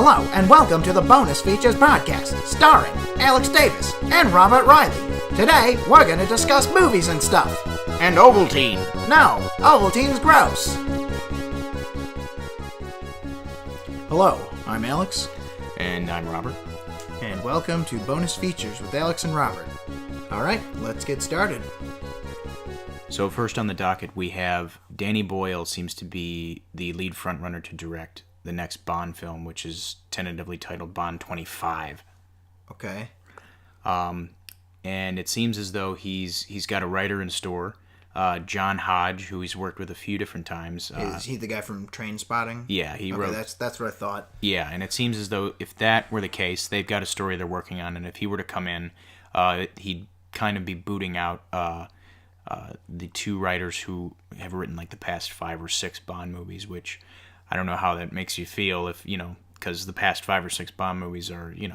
Hello, and welcome to the Bonus Features Podcast, starring Alex Davis and Robert Riley. Today, we're going to discuss movies and stuff. And Ovaltine. No, Ovaltine's gross. Hello, I'm Alex. And I'm Robert. And welcome to Bonus Features with Alex and Robert. Alright, let's get started. So first on the docket, we have Danny Boyle seems to be the lead frontrunner to direct the next Bond film, which is tentatively titled Bond 25. Okay. And it seems as though he's got a writer in store, John Hodge, who he's worked with a few different times. Is he the guy from Trainspotting? Yeah, he wrote. That's what I thought. Yeah, and it seems as though if that were the case, they've got a story they're working on, and if he were to come in, he'd kind of be booting out the two writers who have written like the past 5 or 6 Bond movies, which I don't know how that makes you feel if, because the past 5 or 6 Bond movies are, they've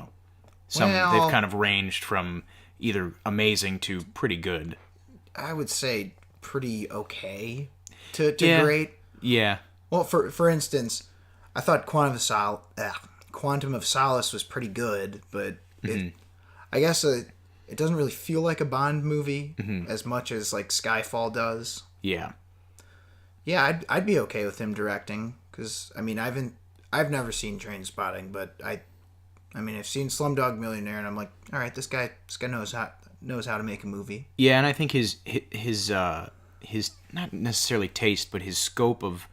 kind of ranged from either amazing to pretty good. I would say pretty okay to great. Yeah. Well, for instance, I thought Quantum of Solace was pretty good, but I guess it doesn't really feel like a Bond movie as much as like Skyfall does. Yeah. Yeah, I'd be okay with him directing because I've never seen Trainspotting, but I've seen Slumdog Millionaire, and I'm like, all right, this guy knows how to make a movie. Yeah, and I think his not necessarily taste, but his scope of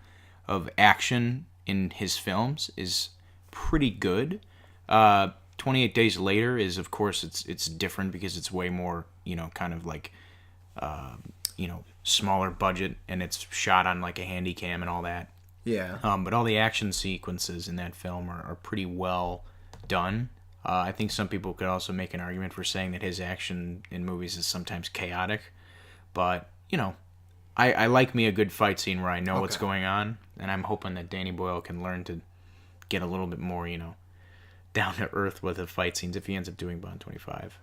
action in his films is pretty good. 28 Days Later is, of course, it's different because it's way more, kind of like, smaller budget, and it's shot on like a handy cam and all that. Yeah. But all the action sequences in that film are pretty well done. I think some people could also make an argument for saying that his action in movies is sometimes chaotic. But, I like me a good fight scene where I know what's going on, and I'm hoping that Danny Boyle can learn to get a little bit more, down to earth with the fight scenes if he ends up doing Bond 25.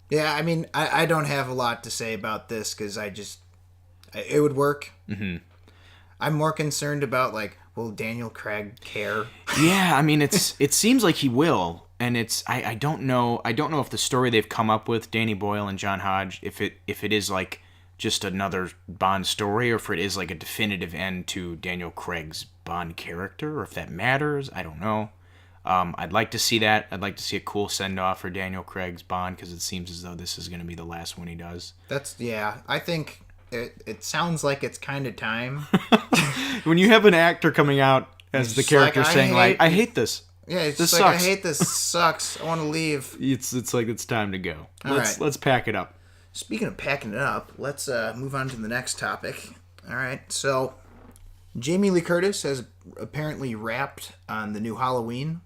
Yeah, I don't have a lot to say about this because it would work. Mm-hmm. I'm more concerned about, will Daniel Craig care? Yeah, it seems like he will, and I don't know if the story they've come up with, Danny Boyle and John Hodge, if it is like just another Bond story, or if it is like a definitive end to Daniel Craig's Bond character, or if that matters. I don't know. I'd like to see that. I'd like to see a cool send-off for Daniel Craig's Bond, because it seems as though this is going to be the last one he does. I think it sounds like it's kind of time. When you have an actor coming out as the character saying, I hate this. Yeah, it's this just sucks. I hate this. Sucks. I want to leave. It's like it's time to go. Let's pack it up. Speaking of packing it up, let's move on to the next topic. All right, so Jamie Lee Curtis has apparently rapped on the new Halloween.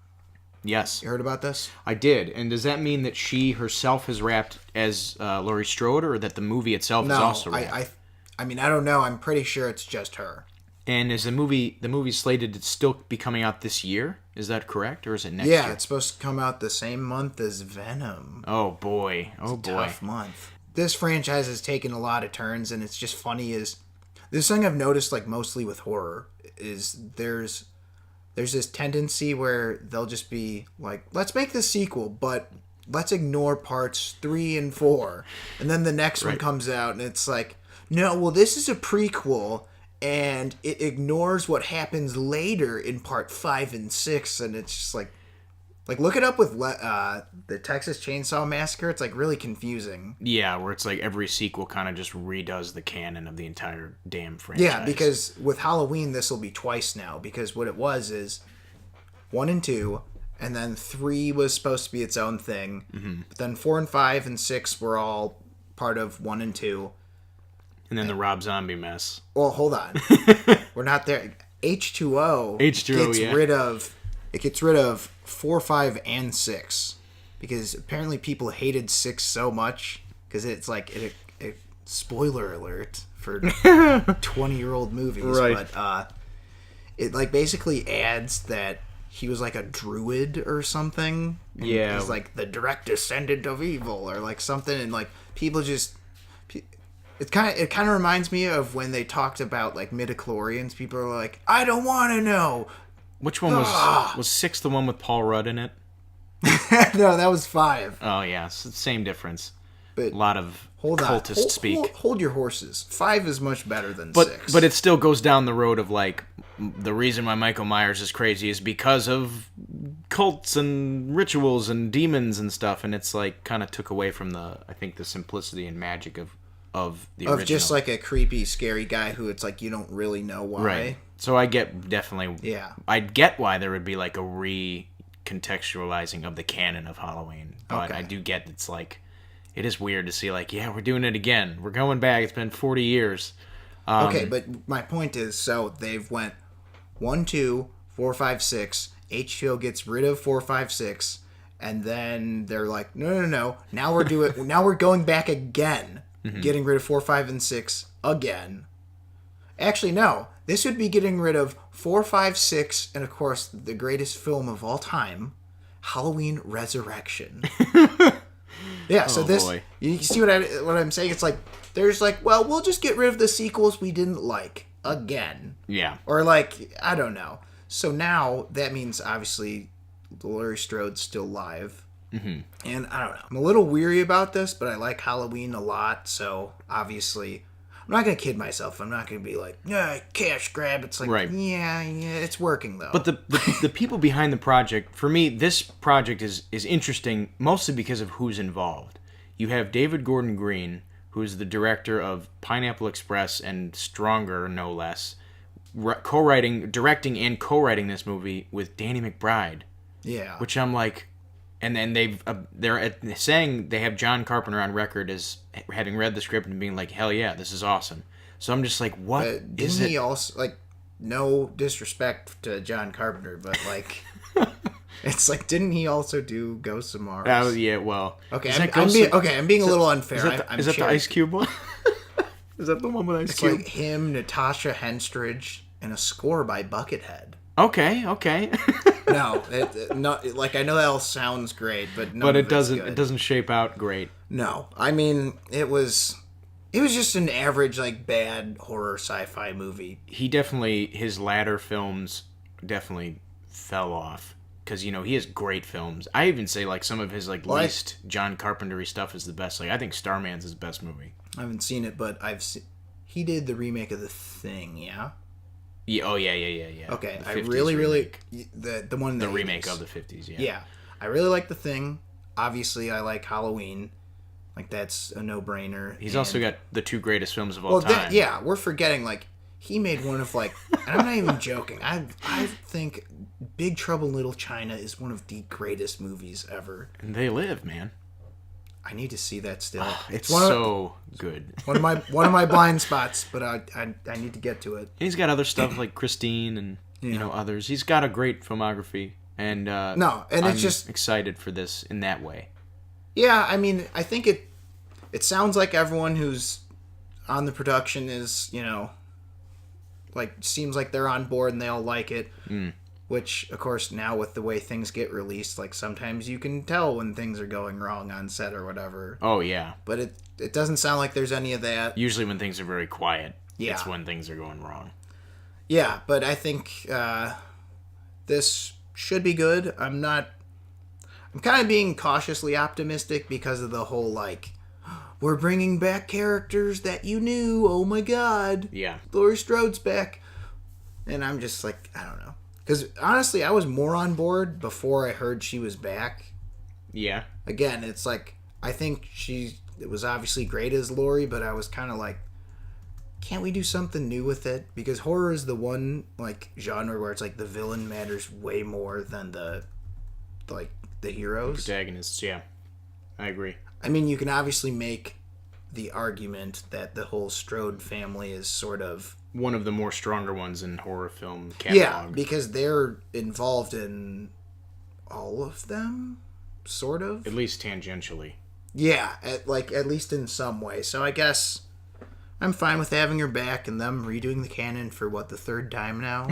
Yes. You heard about this? I did. And does that mean that she herself has rapped as Laurie Strode, or that the movie itself is also rapped? I don't know. I'm pretty sure it's just her. And is the movie slated to still be coming out this year? Is that correct, or is it next year? Yeah, it's supposed to come out the same month as Venom. Oh boy! It's a tough month. This franchise has taken a lot of turns, and it's just funny. This thing I've noticed, mostly with horror, is there's this tendency where they'll just be like, let's make the sequel, but let's ignore parts 3 and 4, and then the next one comes out, and it's like, no, well, this is a prequel, and it ignores what happens later in part 5 and 6, and it's just like look it up with the Texas Chainsaw Massacre. It's really confusing. Yeah, where it's like every sequel kind of just redoes the canon of the entire damn franchise. Yeah, because with Halloween, this will be twice now, because what it was is 1 and 2, and then 3 was supposed to be its own thing, but then 4 and 5 and 6 were all part of 1 and 2. And then the Rob Zombie mess. Well, hold on. We're not there. H2O gets rid of 4, 5, and 6. Because apparently people hated 6 so much. Because it's spoiler alert for 20-year-old movies. Right. But it basically adds that he was a druid or something. Yeah. He's the direct descendant of evil or something. And people just... It kind of reminds me of when they talked about midichlorians. People are like, I don't want to know. Which one was 6 the one with Paul Rudd in it? No, that was 5. Oh yeah, it's the same difference. But A lot of hold on. cultist speak. Hold your horses. 5 is much better than But 6. but it still goes down the road of like the reason why Michael Myers is crazy is because of cults and rituals and demons and stuff, and it's like kind of took away from the simplicity and magic of the original. Just like a creepy, scary guy who it's like you don't really know why. Right. So I get definitely. Yeah. I get why there would be like a recontextualizing of the canon of Halloween, but Okay. I do get it's like it is weird to see like we're doing it again. We're going back. It's been 40 years. Okay, but my point is, so they've went 1, 2, 4, 5, 6. HBO gets rid of 4, 5, 6, and then they're like, no. Now we're doing. Now we're going back again, getting rid of 4, 5, and 6 again. Actually, no. This would be getting rid of 4, 5, 6, and of course the greatest film of all time, Halloween Resurrection. Yeah. So boy. you see what I'm saying? It's like there's like, well, we'll just get rid of the sequels we didn't like again. Yeah. Or like, I don't know. So now that means obviously Laurie Strode's still live. Mm-hmm. And I don't know. I'm a little weary about this, but I like Halloween a lot. So obviously, I'm not going to kid myself. I'm not going to be like, cash grab. It's like, Right. yeah, it's working though. But the people behind the project, for me, this project is interesting mostly because of who's involved. You have David Gordon Green, who is the director of Pineapple Express and Stronger, no less, directing and co-writing this movie with Danny McBride. Yeah. Which I'm like, and then they're saying they have John Carpenter on record as having read the script and being like, hell yeah, this is awesome. So I'm just like, what is it? Didn't he also, like, no disrespect to John Carpenter, but like, it's like, didn't he also do Ghosts of Mars? Yeah, well. Okay, Is that I'm being a little unfair. Is that the Ice Cube one? Is that the one with Ice It's Cube? like him, Natasha Henstridge, and a score by Buckethead. Okay. No, not like I know that all sounds great, but But it doesn't. It doesn't shape out great. No, I mean it was just an average like bad horror sci-fi movie. His latter films definitely fell off because he has great films. I even say like some of his like least John Carpenter-y stuff is the best. Like I think Starman's his best movie. I haven't seen it, but he did the remake of The Thing, yeah. Yeah. Oh yeah. Okay, The I 50s really remake. the one in the 80s. remake of the 50s. Yeah. Yeah, I really like The Thing. Obviously, I like Halloween. Like that's a no-brainer. He's also got the 2 greatest films of all time. We're forgetting like he made one of like, and I'm not even joking. I think Big Trouble in Little China is one of the greatest movies ever. And they live, man. I need to see that still. It's one so good. One of my blind spots, but I need to get to it. He's got other stuff like Christine and others. He's got a great filmography, and I'm it's just excited for this in that way. Yeah, I mean, I think it sounds like everyone who's on the production is like seems like they're on board and they all like it. Which, of course, now with the way things get released, like sometimes you can tell when things are going wrong on set or whatever. Oh, yeah. But it doesn't sound like there's any of that. Usually when things are very quiet, Yeah. it's when things are going wrong. Yeah, but I think this should be good. I'm kind of being cautiously optimistic because of the whole, like, we're bringing back characters that you knew. Oh, my God. Yeah. Laurie Strode's back. And I'm just like, I don't know. Because, honestly, I was more on board before I heard she was back. Yeah. Again, it's like, I think it was obviously great as Laurie, but I was kind of like, can't we do something new with it? Because horror is the one, like, genre where it's like the villain matters way more than the heroes. Protagonists, yeah. I agree. I mean, you can obviously make the argument that the whole Strode family is sort of one of the more stronger ones in horror film catalog. Yeah, because they're involved in all of them, sort of. At least tangentially. Yeah, at least in some way. So I guess I'm fine with having her back and them redoing the canon for the 3rd time now.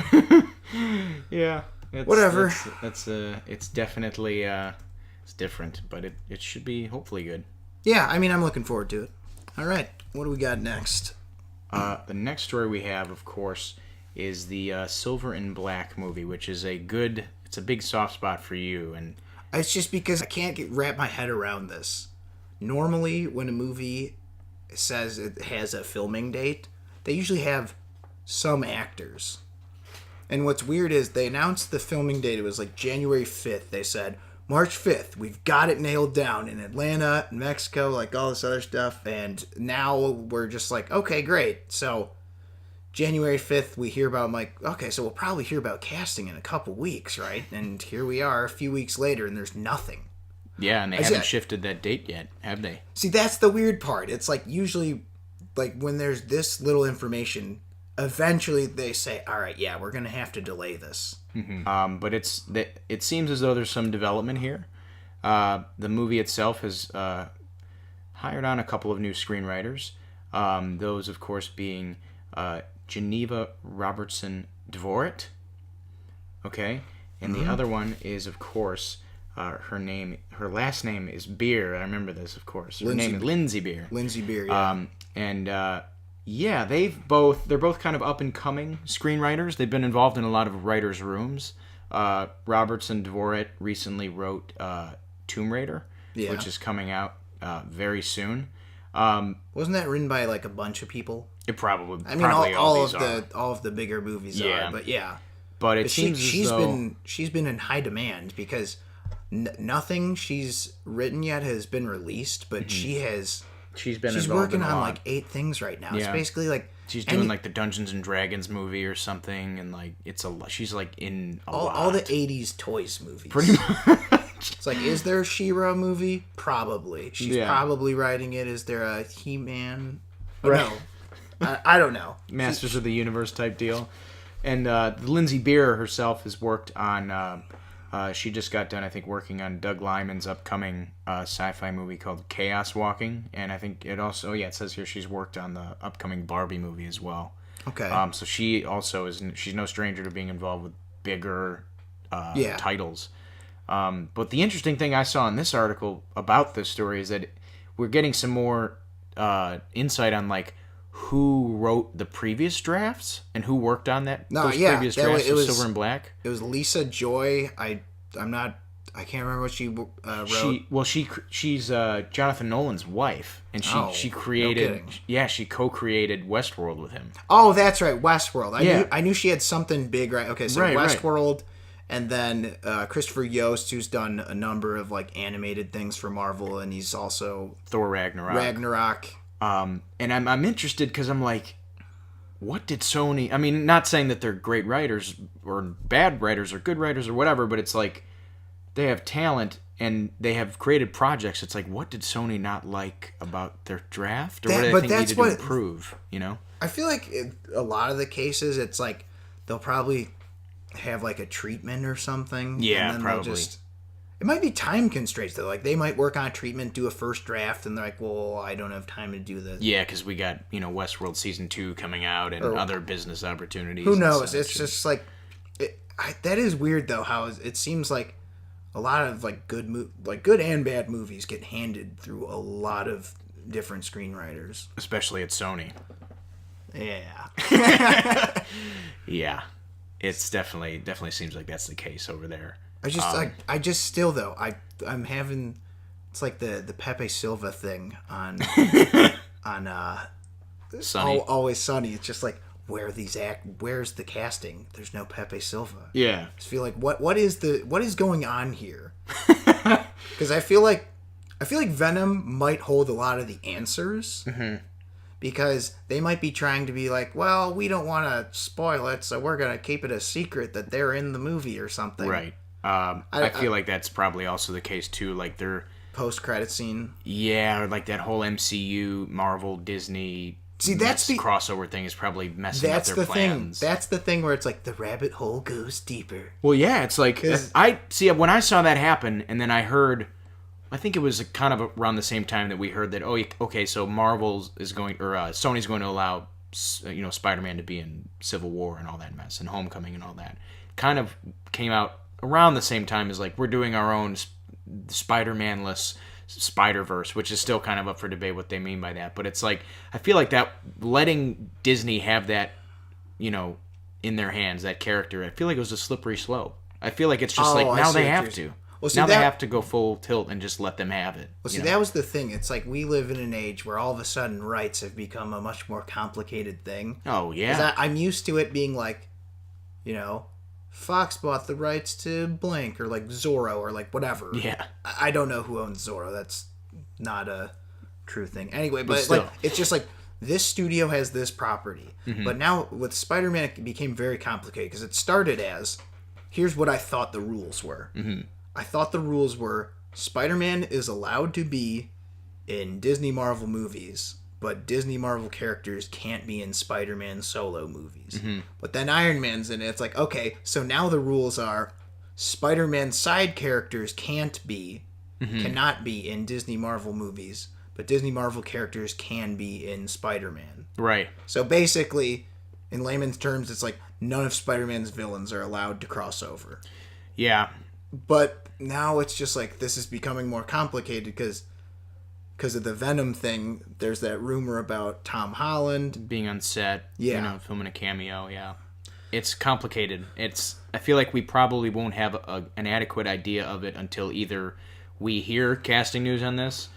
Yeah. Whatever. It's definitely it's different, but it should be hopefully good. Yeah, I mean, I'm looking forward to it. All right, what do we got next? The next story we have, of course, is the Silver and Black movie, which is it's a big soft spot for you. And it's just because I can't wrap my head around this. Normally, when a movie says it has a filming date, they usually have some actors. And what's weird is they announced the filming date. It was like January 5th. They said, March 5th, we've got it nailed down in Atlanta, Mexico, like all this other stuff. And now we're just like, okay, great. So January 5th, we hear about, I'm like, okay, so we'll probably hear about casting in a couple weeks, right? And here we are a few weeks later, and there's nothing. Yeah, and they haven't shifted that date yet, have they? See, that's the weird part. It's like usually, like when there's this little information, eventually they say, all right, yeah, we're going to have to delay this. Mm-hmm. But it seems as though there's some development here. The movie itself has hired on a couple of new screenwriters. Those, of course, being Geneva Robertson Dvoret. Okay? And the other one is, of course, her last name is Beer. I remember this, of course. Her name is Lindsay Beer. Lindsay Beer, yeah. They're both kind of up and coming screenwriters. They've been involved in a lot of writers' rooms. Robertson Dvoret recently wrote Tomb Raider, which is coming out very soon. Wasn't that written by like a bunch of people? It probably. I mean, all of the bigger movies are, but yeah. But it seems she's been in high demand because nothing she's written yet has been released, but she's working on like 8 things right now. Yeah. It's basically like she's doing like the Dungeons and Dragons movie or something, and like she's like in all the 80s toys movies. Pretty much. It's like, is there a She-Ra movie? Probably. She's probably writing it. Is there a He-Man? Right. No. I don't know. Masters of the Universe type deal. And Lindsay Beer herself has worked on... she just got done, I think, working on Doug Liman's upcoming sci-fi movie called Chaos Walking. And I think it also... it says here she's worked on the upcoming Barbie movie as well. Okay. So she also is... She's no stranger to being involved with bigger titles. But the interesting thing I saw in this article about this story is that we're getting some more insight on like who wrote the previous drafts and who worked on previous drafts of Silver and Black. It was Lisa Joy. I can't remember what she wrote. She's Jonathan Nolan's wife, and she created she co-created Westworld with him. Oh, that's right, Westworld. I knew she had something big, right? Okay, so Westworld. Right. And then Christopher Yost, who's done a number of like animated things for Marvel, and he's also Thor Ragnarok. And I'm interested because I'm like, what did Sony? I mean, not saying that they're great writers or bad writers or good writers or whatever, but it's like they have talent and they have created projects. It's like, what did Sony not like about their draft, or what do they think needed to improve? You know, I feel like a lot of the cases, it's like they'll probably have like a treatment or something. Yeah, and then probably. It might be time constraints though. Like they might work on a treatment, do a first draft, and they're like, "Well, I don't have time to do this." Yeah, because we got Westworld season 2 coming out and other business opportunities. Who knows? It's just like that is weird though. How it seems like a lot of like good and bad movies get handed through a lot of different screenwriters, especially at Sony. Yeah. Yeah. It's definitely seems like that's the case over there. I'm having, it's like the Pepe Silva thing on Sunny. Always Sunny. It's just like, where's the casting? There's no Pepe Silva. Yeah. I just feel like what is going on here? Because I feel like Venom might hold a lot of the answers. Mm-hmm. Because they might be trying to be like, well, we don't want to spoil it, so we're going to keep it a secret that they're in the movie or something. Right. I feel like that's probably also the case, too. Like, their post-credit scene. Yeah, or like that whole MCU, Marvel, Disney crossover thing is probably messing up their plans. That's the thing where it's like, the rabbit hole goes deeper. Well, yeah, it's like, when I saw that happen, and then I heard... I think it was kind of around the same time that we heard that, so Marvel is going, or Sony's going to allow, Spider-Man to be in Civil War and all that mess, and Homecoming and all that. Kind of came out around the same time as, like, we're doing our own Spider-Man-less Spider-Verse, which is still kind of up for debate what they mean by that. But it's like, I feel like that, letting Disney have that, in their hands, that character, I feel like it was a slippery slope. I feel like it's just I now see they what have you're to. saying. Well, see, Now they have to go full tilt and just let them have it. Well, see, that was the thing. It's like we live in an age where all of a sudden rights have become a much more complicated thing. Oh, yeah. I'm used to it being like, Fox bought the rights to blank, or like Zorro, or like whatever. Yeah. I don't know who owns Zorro. That's not a true thing. Anyway, but still. like it's just like this studio has this property. But now with Spider-Man, it became very complicated because it started as, here's what I thought the rules were. I thought the rules were Spider-Man is allowed to be in Disney Marvel movies, but Disney Marvel characters can't be in Spider-Man solo movies. But then Iron Man's in it. It's like, okay, so now the rules are Spider-Man side characters cannot be in Disney Marvel movies, but Disney Marvel characters can be in Spider-Man. Right. So basically, in layman's terms, it's like none of Spider-Man's villains are allowed to cross over. Yeah. But now it's just like this is becoming more complicated because of the Venom thing. There's that rumor about Tom Holland Being on set, Yeah. filming a cameo, yeah. It's complicated. I feel like we probably won't have an adequate idea of it until either we hear casting news on this,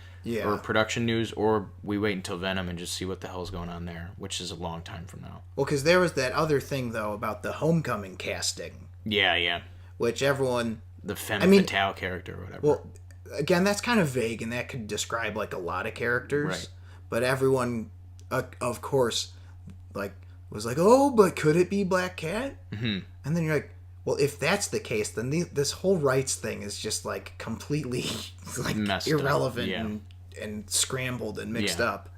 or production news, or we wait until Venom and just see what the hell's going on there, which is a long time from now. Well, because there was that other thing, though, about the Homecoming casting, Yeah. which everyone... The Femme Fatale character or whatever. Well, again, that's kind of vague, and that could describe, like, a lot of characters. Right. But everyone, of course, like, was like, oh, but could it be Black Cat? And then you're like, well, if that's the case, then this whole rights thing is just, like, completely, like, messed irrelevant up. and scrambled and mixed up.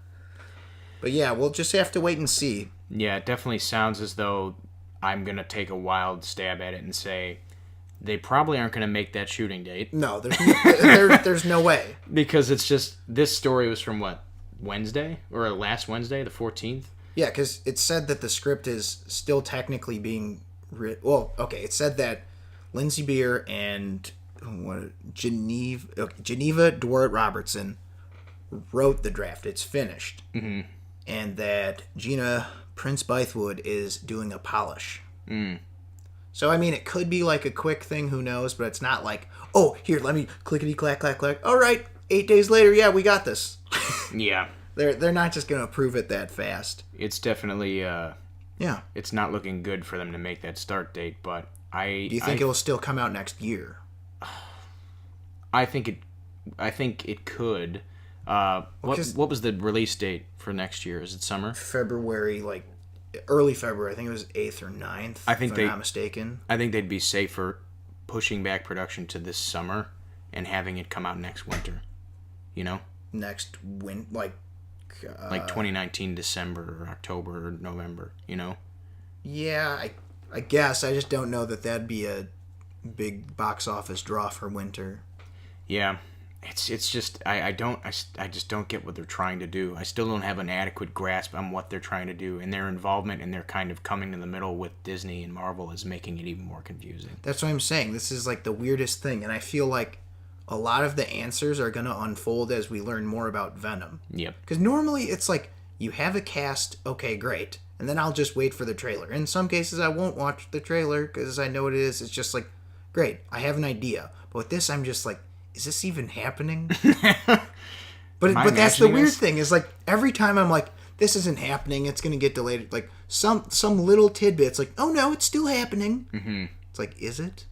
But yeah, we'll just have to wait and see. Yeah, it definitely sounds as though I'm going to take a wild stab at it and say they probably aren't going to make that shooting date. No, there's no way. Because it's just, this story was from what, Wednesday? Or last Wednesday, the 14th? Yeah, because it said that the script is still technically being written. Well, okay, it said that Lindsay Beer and Geneva Dwart Robertson wrote the draft. It's finished. And that Gina Prince Bythewood is doing a polish. So, I mean, it could be like a quick thing, who knows, but it's not like, oh, here, let me clickety clack clack clack. All right, 8 days later, yeah, we got this. Yeah. They're not just going to approve it that fast. It's definitely, Yeah. it's not looking good for them to make that start date, but Do you think it'll still come out next year? I think it could. What was the release date for next year? Is it summer? February, like early February. I think it was 8th or 9th. If I'm not mistaken. I think they'd be safer pushing back production to this summer and having it come out next winter. Next like 2019 December or October or November. Yeah, I guess. I just don't know that that'd be a big box office draw for winter. Yeah. It's just I just don't get what they're trying to do. I still don't have an adequate grasp on what they're trying to do, and their involvement and their kind of coming in the middle with Disney and Marvel is making it even more confusing. That's what I'm saying. This is like the weirdest thing, and I feel like a lot of the answers are going to unfold as we learn more about Venom. Yep. Because normally it's like you have a cast, okay, great, and then I'll just wait for the trailer. In some cases, I won't watch the trailer because I know what it is. It's just like, great, I have an idea. But with this, I'm just like, is this even happening? But that's the weird thing is like every time I'm like, this isn't happening, it's going to get delayed. Like some little tidbits like, oh no, it's still happening. It's like, is it?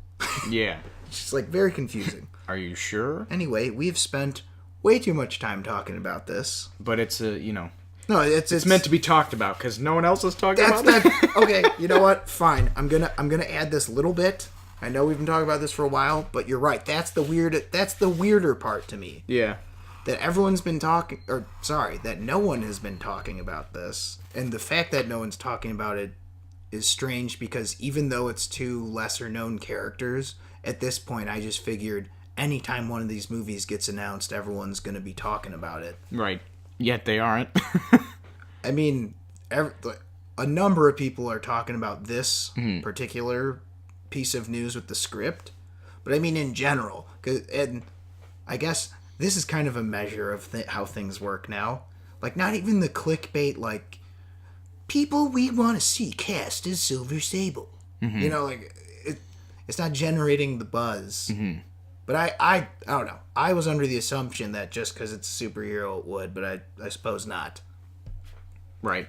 Yeah. It's just like very confusing. Are you sure? Anyway, we've spent way too much time talking about this. But it's No, it's meant to be talked about because no one else is talking about it. Okay, you know what? Fine. I'm gonna add this little bit. I know we've been talking about this for a while, but you're right. That's the weirder part to me. Yeah. That no one has been talking about this. And the fact that no one's talking about it is strange because even though it's two lesser known characters, at this point I just figured anytime one of these movies gets announced, everyone's going to be talking about it. Right. Yet they aren't. I mean, a number of people are talking about this particular piece of news with the script, but I mean in general, and I guess this is kind of a measure of how things work now. Like not even the clickbait, like people we want to see cast as Silver Sable. You know, like it's not generating the buzz. But I don't know. I was under the assumption that just because it's a superhero it would, but I suppose not. Right.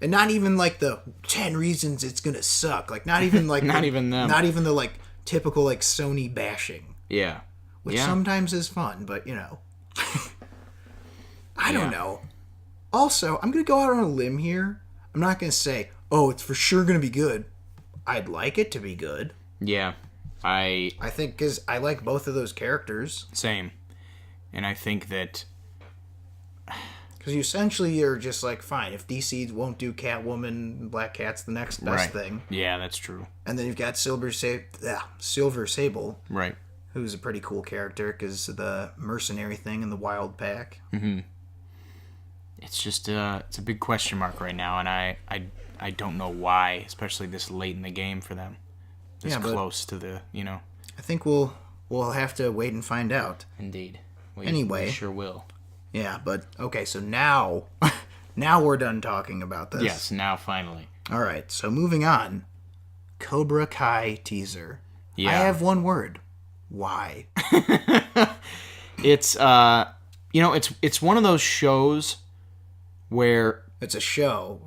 And not even like the 10 reasons it's gonna suck. Like not even like Not even them. Not even the like typical like Sony bashing. Yeah. Which sometimes is fun, but you know. I don't know. Also, I'm gonna go out on a limb here. I'm not gonna say, oh, it's for sure gonna be good. I'd like it to be good. Yeah. I think because I like both of those characters. Same. And I think that... Because essentially you're just like, fine, if DC won't do Catwoman, Black Cat's the next best thing. Yeah, that's true. And then you've got Silver Sable. Right. Who's a pretty cool character because of the mercenary thing in the Wild Pack. It's just it's a big question mark right now, and I don't know why, especially this late in the game for them. This close to the, you know. I think we'll have to wait and find out. Indeed. Anyway. We sure will. Yeah, but okay, so now we're done talking about this. Yes, now finally. All right, so moving on. Cobra Kai teaser. Yeah. I have one word. Why? It's it's one of those shows where it's a show,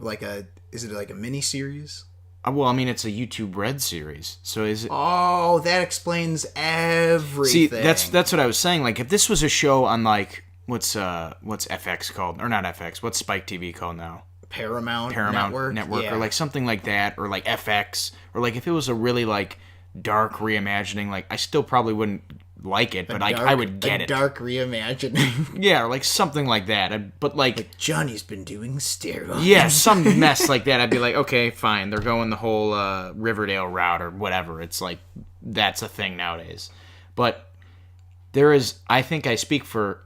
is it like a mini series? Well, I mean, it's a YouTube Red series, so is it? Oh, that explains everything. See, that's what I was saying. Like, if this was a show on like what's FX called, or not FX? What's Spike TV called now? Paramount Network, yeah. Or like something like that, or like FX, or like if it was a really like dark reimagining, like I still probably wouldn't like it, but I would get it. Dark reimagining. Yeah, or like something like that. But like Johnny's been doing steroids. Yeah, some mess like that. I'd be like, okay, fine. They're going the whole Riverdale route or whatever. It's like that's a thing nowadays. But there is, I think I speak for,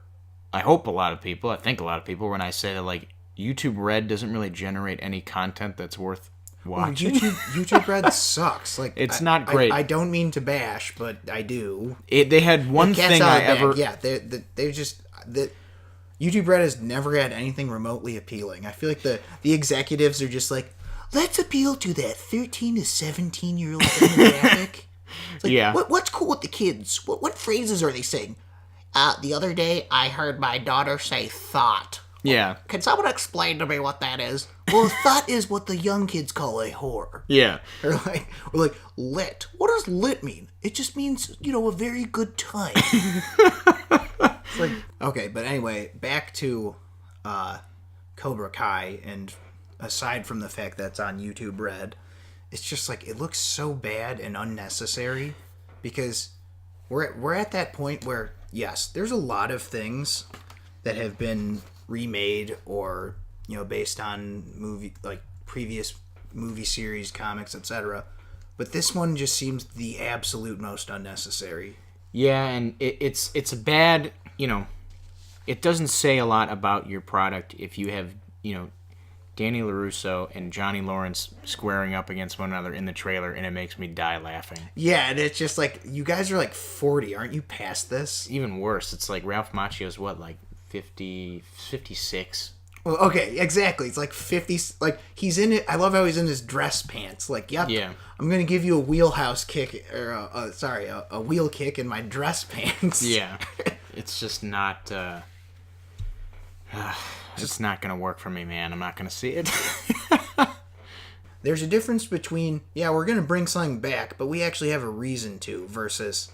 I hope a lot of people. I think a lot of people when I say that like YouTube Red doesn't really generate any content that's worth watching. YouTube Red sucks. Like it's not great. I don't mean to bash, but I do. They had one thing I ever. Yeah, they just YouTube Red has never had anything remotely appealing. I feel like the executives are just like, let's appeal to that 13 to 17-year-old demographic. It's like, yeah. What's cool with the kids? What phrases are they saying? The other day I heard my daughter say thought. Yeah. Can someone explain to me what that is? Well, thought is what the young kids call a whore. Yeah. Or like lit. What does lit mean? It just means, a very good time. It's like, okay, but anyway, back to Cobra Kai, and aside from the fact that it's on YouTube Red, it's just like it looks so bad and unnecessary because we're at that point where yes, there's a lot of things that have been remade or based on previous movie series, comics, etc. But this one just seems the absolute most unnecessary. Yeah, and it's a bad, it doesn't say a lot about your product if you have, Danny LaRusso and Johnny Lawrence squaring up against one another in the trailer, and it makes me die laughing. Yeah, and it's just like, you guys are like 40, aren't you past this? Even worse, it's like Ralph Macchio's what, like 50, 56? Well, okay, exactly. It's like 50, like he's in it. I love how he's in his dress pants. Like, yep, yeah. I'm going to give you a wheelhouse kick, or a wheel kick in my dress pants. Yeah, it's just not, it's not going to work for me, man. I'm not going to see it. There's a difference between, we're going to bring something back, but we actually have a reason to, versus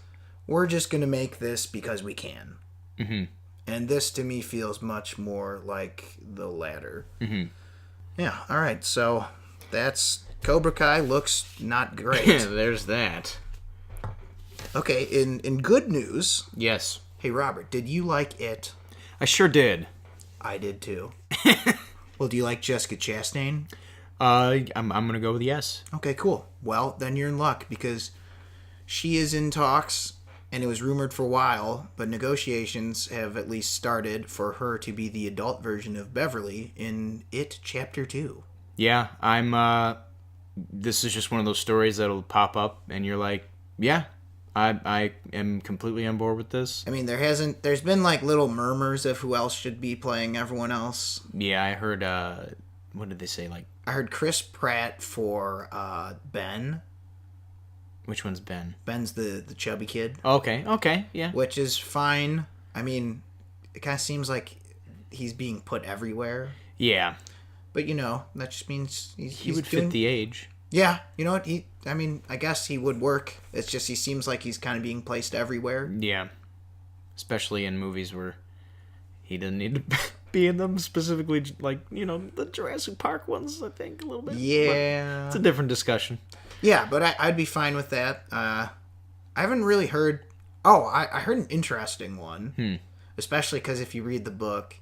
we're just going to make this because we can. Mm-hmm. And this, to me, feels much more like the latter. Mm-hmm. Yeah, all right. So that's Cobra Kai. Looks not great. There's that. Okay, in good news. Yes. Hey, Robert, did you like it? I sure did. I did, too. Well, do you like Jessica Chastain? I'm going to go with yes. Okay, cool. Well, then you're in luck, because she is in talks. And it was rumored for a while, but negotiations have at least started for her to be the adult version of Beverly in It Chapter 2. Yeah, this is just one of those stories that'll pop up, and you're like, yeah, I am completely on board with this. I mean, there's been like little murmurs of who else should be playing everyone else. Yeah, I heard what did they say? Like, I heard Chris Pratt for Ben. which one's Ben? Ben's the chubby kid. Okay, yeah. Which is fine. I mean, it kind of seems like he's being put everywhere. Yeah. But, that just means he would fit the age. Yeah, you know what? I guess he would work. It's just he seems like he's kind of being placed everywhere. Yeah. Especially in movies where he doesn't need to be in them, specifically, like, the Jurassic Park ones, I think, a little bit. Yeah. But it's a different discussion. Yeah, but I'd be fine with that. I haven't really heard... Oh, I heard an interesting one. Especially because if you read the book,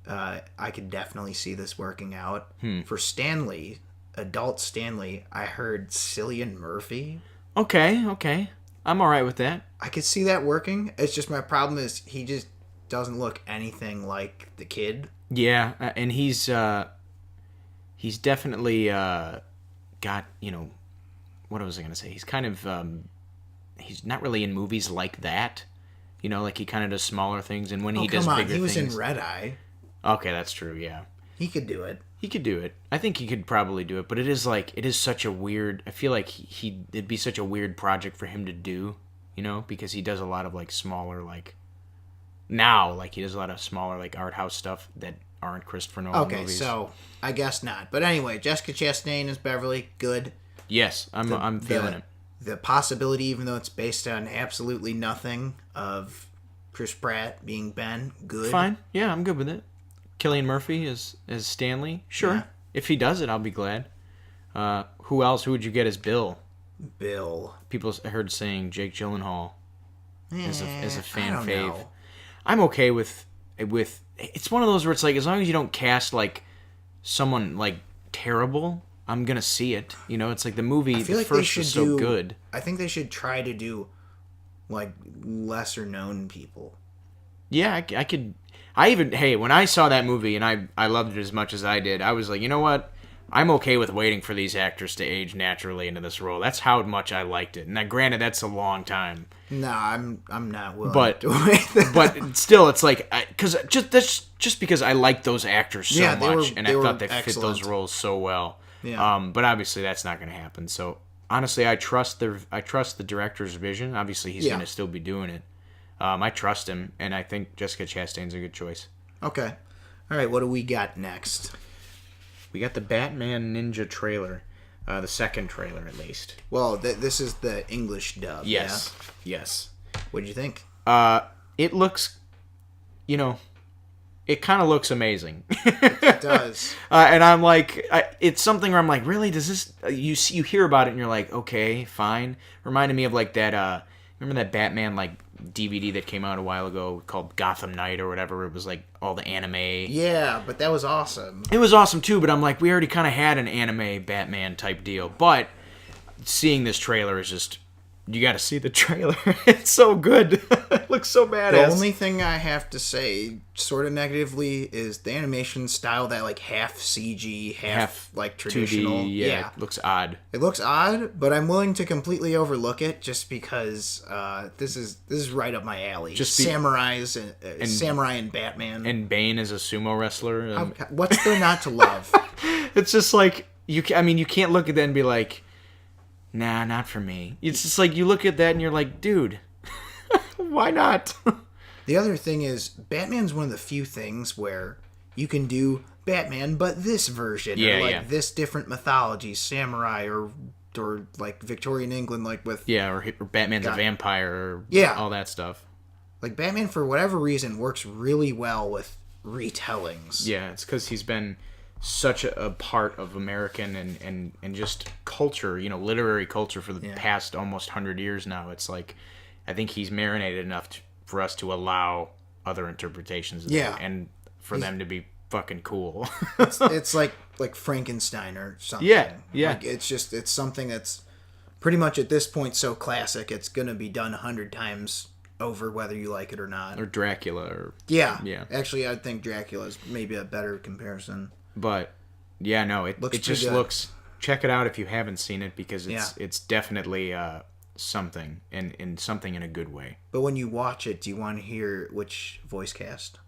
I could definitely see this working out. For Stanley, adult Stanley, I heard Cillian Murphy. Okay. I'm alright with that. I could see that working. It's just my problem is he just doesn't look anything like the kid. Yeah, and he's definitely got, what was I going to say? He's kind of, he's not really in movies like that. Like he kind of does smaller things, and when he does bigger things... he was in Red Eye. Okay, that's true, yeah. He could do it. He could do it. I think he could probably do it, but it is such a weird... I feel like it'd be such a weird project for him to do, because he does a lot of, like, smaller, like... Now, like, he does a lot of smaller, like, art house stuff that aren't Christopher Nolan movies. Okay, so I guess not. But anyway, Jessica Chastain as Beverly, good. Yes, I'm feeling it. The possibility, even though it's based on absolutely nothing, of Chris Pratt being Ben, good. Fine. Yeah, I'm good with it. Cillian Murphy as Stanley, sure. Yeah. If he does it, I'll be glad. Who else? Who would you get as Bill? Bill. People heard saying Jake Gyllenhaal as a fan I don't fave. know. I'm okay with. It's one of those where it's like, as long as you don't cast like someone like terrible, I'm gonna see it. It's like the movie. The first was so good. I think they should try to do like lesser known people. Yeah, I could. When I saw that movie and I loved it as much as I did, I was like, you know what? I'm okay with waiting for these actors to age naturally into this role. That's how much I liked it. Now, granted, that's a long time. No, I'm not willing to wait. But still, it's like, that's just because I liked those actors so much, and I thought they fit those roles so well. Yeah. But obviously, that's not going to happen. So honestly, I trust the director's vision. Obviously, he's going to still be doing it. I trust him, and I think Jessica Chastain's a good choice. Okay. All right, what do we got next? We got the Batman Ninja trailer. The second trailer, at least. Well, this is the English dub, Yes. Yes. What did you think? It looks, it kind of looks amazing. It does. And I'm like, it's something where I'm like, really? Does this... You hear about it, and you're like, okay, fine. Reminded me of, like, that... remember that Batman, like, DVD that came out a while ago called Gotham Knight or whatever? It was like all the anime. Yeah, but that was awesome. It was awesome too, but I'm like, we already kind of had an anime Batman type deal. But seeing this trailer is just... You got to see the trailer. It's so good. It looks so badass. The only thing I have to say, sort of negatively, is the animation style, that like half CG, half like traditional. 2D, yeah, it looks odd. It looks odd, but I'm willing to completely overlook it just because this is right up my alley. Samurais and Samurai and Batman. And Bane is a sumo wrestler. What's there not to love? It's just like you can't look at that and be like, nah, not for me. It's just like you look at that and you're like, dude, why not? The other thing is, Batman's one of the few things where you can do Batman, but this version, or like this different mythology, samurai, or like Victorian England, like with or Batman's a vampire, or all that stuff. Like Batman, for whatever reason, works really well with retellings. Yeah, it's because he's been such a part of American and just culture, literary culture for the past almost 100 years now. It's like, I think he's marinated enough for us to allow other interpretations of it, and for them to be fucking cool. it's like Frankenstein or something. Yeah. Like it's something that's pretty much at this point so classic, it's going to be done 100 times over whether you like it or not. Or Dracula. Or Yeah. Actually, I think Dracula is maybe a better comparison. But it just looks. Check it out if you haven't seen it, because it's definitely something, and something in a good way. But when you watch it, do you want to hear which voice cast?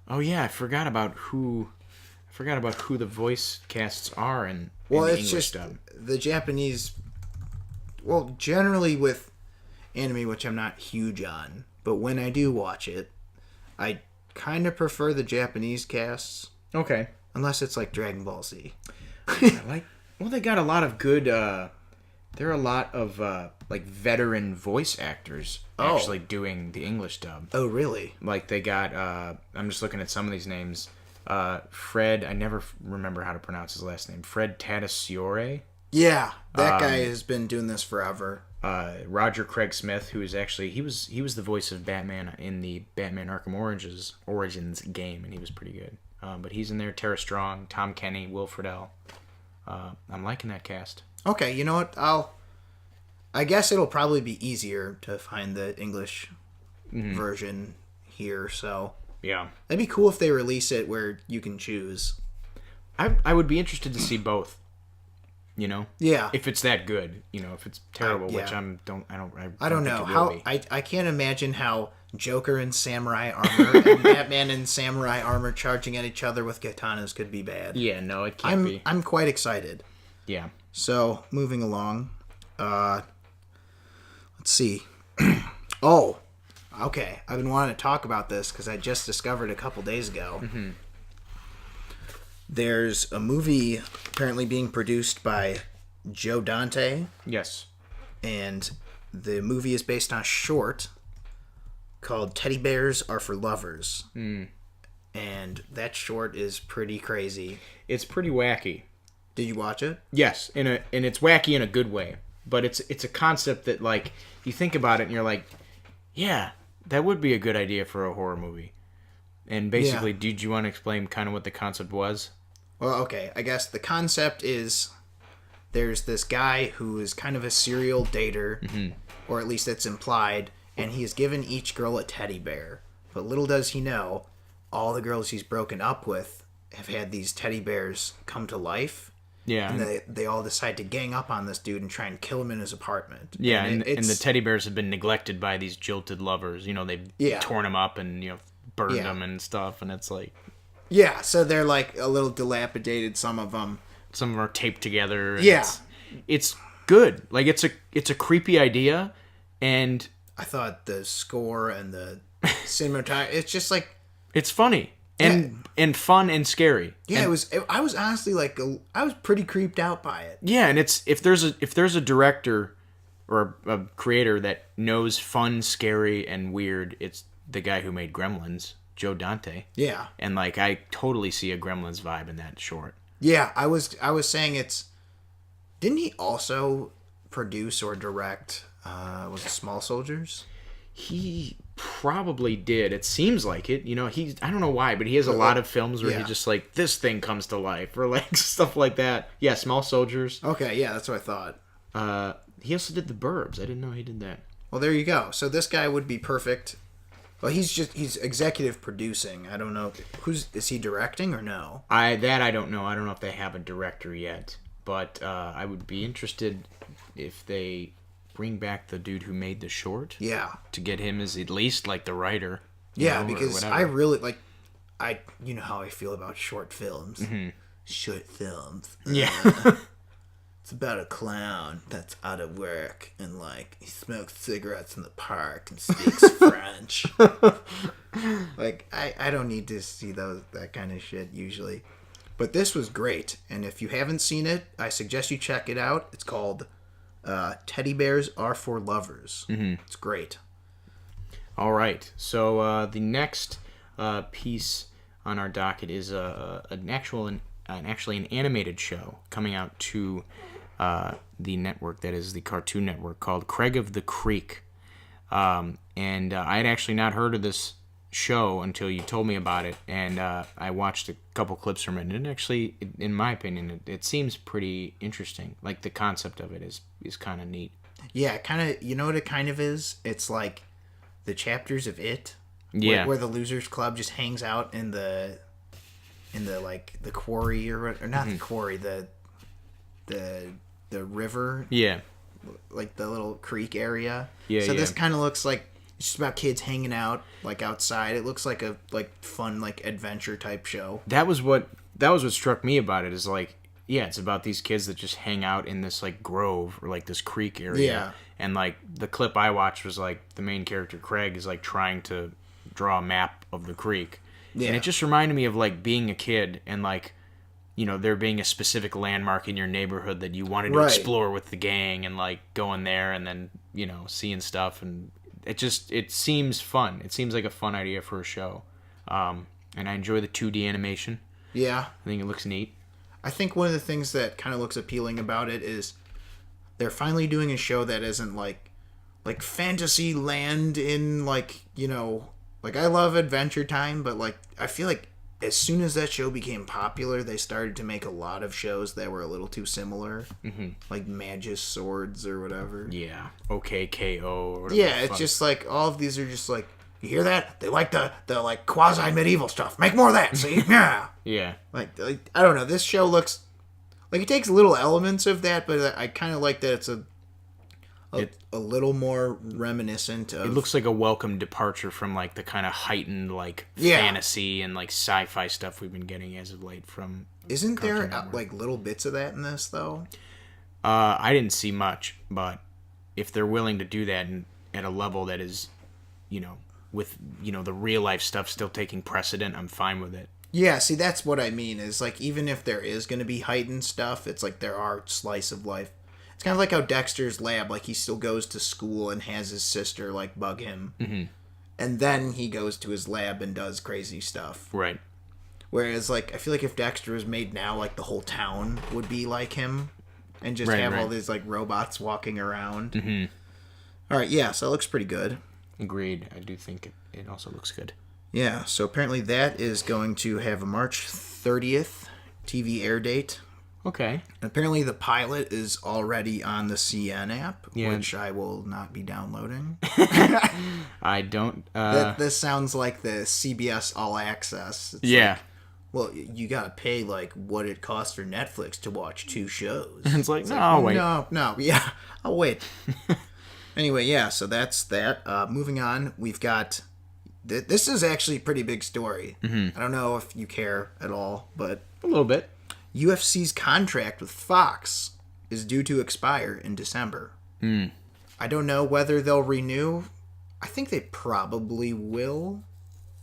Oh yeah, I forgot about who I forgot about who the voice casts are in Well, the it's English just dub. the Japanese. Well, generally with anime, which I'm not huge on, but when I do watch it, I kind of prefer the Japanese casts, Okay. unless it's like Dragon Ball Z. Well, they got a lot of good. There are a lot of like veteran voice actors actually doing the English dub. Oh, really? Like they got. I'm just looking at some of these names. Fred. I never remember how to pronounce his last name. Fred Tatasciore. Yeah, that guy has been doing this forever. Roger Craig Smith, who is actually he was the voice of Batman in the Batman Arkham Origins game, and he was pretty good. But he's in there. Tara Strong, Tom Kenny, Will Friedle. I'm liking that cast. Okay, you know what? I guess it'll probably be easier to find the English version here, so Yeah, that'd be cool if they release it where you can choose. I would be interested to see both. You know, Yeah. if it's that good, if it's terrible, yeah. which I don't don't know think it how will be. I can't imagine how Joker in samurai armor and Batman in samurai armor charging at each other with katanas could be bad. Yeah, no, it can't be. I'm quite excited. Yeah. So moving along, let's see. Oh, okay. I've been wanting to talk about this because I just discovered a couple days ago. Mm-hmm. There's a movie apparently being produced by Joe Dante, Yes. and the movie is based on a short called Teddy Bears Are for Lovers. And that short is pretty crazy. It's pretty wacky. Did you watch it? Yes, and it's wacky in a good way. But it's a concept that, like, you think about it and you're like, yeah, that would be a good idea for a horror movie. And basically, did you want to explain kind of what the concept was? Well, okay. I guess the concept is there's this guy who is kind of a serial dater, or at least it's implied, and he has given each girl a teddy bear. But little does he know, all the girls he's broken up with have had these teddy bears come to life. Yeah. And they all decide to gang up on this dude and try and kill him in his apartment. Yeah, and the teddy bears have been neglected by these jilted lovers. They've torn them up and, burned them and stuff, and it's like... Yeah, so they're like a little dilapidated, some of them. Some of them are taped together. And Yeah. It's good. Like, it's a creepy idea, and... I thought the score and the cinematography, it's just like... It's funny. And fun and scary. Yeah, and, I was honestly like, I was pretty creeped out by it. Yeah, and it's if there's a director or a creator that knows fun, scary, and weird, it's the guy who made Gremlins, Joe Dante. Yeah. And like I totally see a Gremlins vibe in that short. Yeah, I was saying it's... Didn't he also produce or direct, was it Small Soldiers? He probably did. It seems like it. I don't know why, but he has a lot of films where he just like, this thing comes to life, or like stuff like that. Yeah, Small Soldiers. Okay, yeah, that's what I thought. He also did The Burbs. I didn't know he did that. Well, there you go. So this guy would be perfect. Well, he's executive producing. I don't know. Is he directing or no? I don't know. I don't know if they have a director yet, but I would be interested if they bring back the dude who made the short. Yeah. To get him as at least like the writer. Yeah, because I really like... you know how I feel about short films. Mm-hmm. Short films. Yeah. It's about a clown that's out of work and like he smokes cigarettes in the park and speaks French. Like I don't need to see that kind of shit usually. But this was great, and if you haven't seen it, I suggest you check it out. It's called Teddy Bears Are for Lovers. Mm-hmm. It's great. All right. So the next piece on our docket is actually an animated show coming out to the network that is the Cartoon Network called Craig of the Creek. And I had actually not heard of this show until you told me about it, and I watched a couple clips from it, and it actually, in my opinion, it seems pretty interesting. Like, the concept of it is kind of neat. Yeah, kind of, you know what it kind of is? It's like the chapters of It, yeah, where the Losers Club just hangs out in the like the quarry or not the quarry, the river, yeah, like the little creek area. Yeah, so yeah. this kind of looks like it's just about kids hanging out like outside. It looks like a fun like adventure type show. That was what that was what struck me about it is like, yeah, it's about these kids that just hang out in this like grove or like this creek area. Yeah. And like the clip I watched was like the main character Craig is like trying to draw a map of the creek. Yeah. And it just reminded me of like being a kid and like, you know, there being a specific landmark in your neighborhood that you wanted to explore with the gang and like going there and then, you know, seeing stuff. And it seems fun. It seems like a fun idea for a show. And I enjoy the 2D animation. Yeah. I think it looks neat. I think one of the things that kind of looks appealing about it is they're finally doing a show that isn't like fantasy land in like, you know, like I love Adventure Time, but like I feel like as soon as that show became popular, they started to make a lot of shows that were a little too similar, like Magus Swords or whatever. Yeah, OKKO. Or whatever. Yeah, it's just like all of these are just like, you hear that? They like the like quasi medieval stuff. Make more of that. See, yeah, yeah. Like I don't know. This show looks like it takes little elements of that, but I kind of like that it's a little more reminiscent of... It looks like a welcome departure from like the kind of heightened like fantasy and like sci-fi stuff we've been getting as of late from... Isn't there like little bits of that in this though? I didn't see much, but if they're willing to do that at a level that is, you know, with, you know, the real life stuff still taking precedent, I'm fine with it. Yeah, see, that's what I mean, is like even if there is going to be heightened stuff, it's like there are slice of life. It's kind of like how Dexter's Lab, like he still goes to school and has his sister like bug him. Mm-hmm. And then he goes to his lab and does crazy stuff. Right. Whereas like I feel like if Dexter was made now, like the whole town would be like him and just have all these like robots walking around. Mm-hmm. All right, yeah, so it looks pretty good. Agreed. I do think it also looks good. Yeah, so apparently that is going to have a March 30th TV air date. Okay. And apparently the pilot is already on the CN app, which I will not be downloading. I don't... This sounds like the CBS All Access. It's like, well, you gotta pay like what it costs for Netflix to watch 2 shows. It's like, no, I'll wait. No, yeah, I'll wait. Anyway, yeah, so that's that. Moving on, we've got... This is actually a pretty big story. Mm-hmm. I don't know if you care at all, but... A little bit. UFC's contract with Fox is due to expire in December. I don't know whether they'll renew. I think they probably will.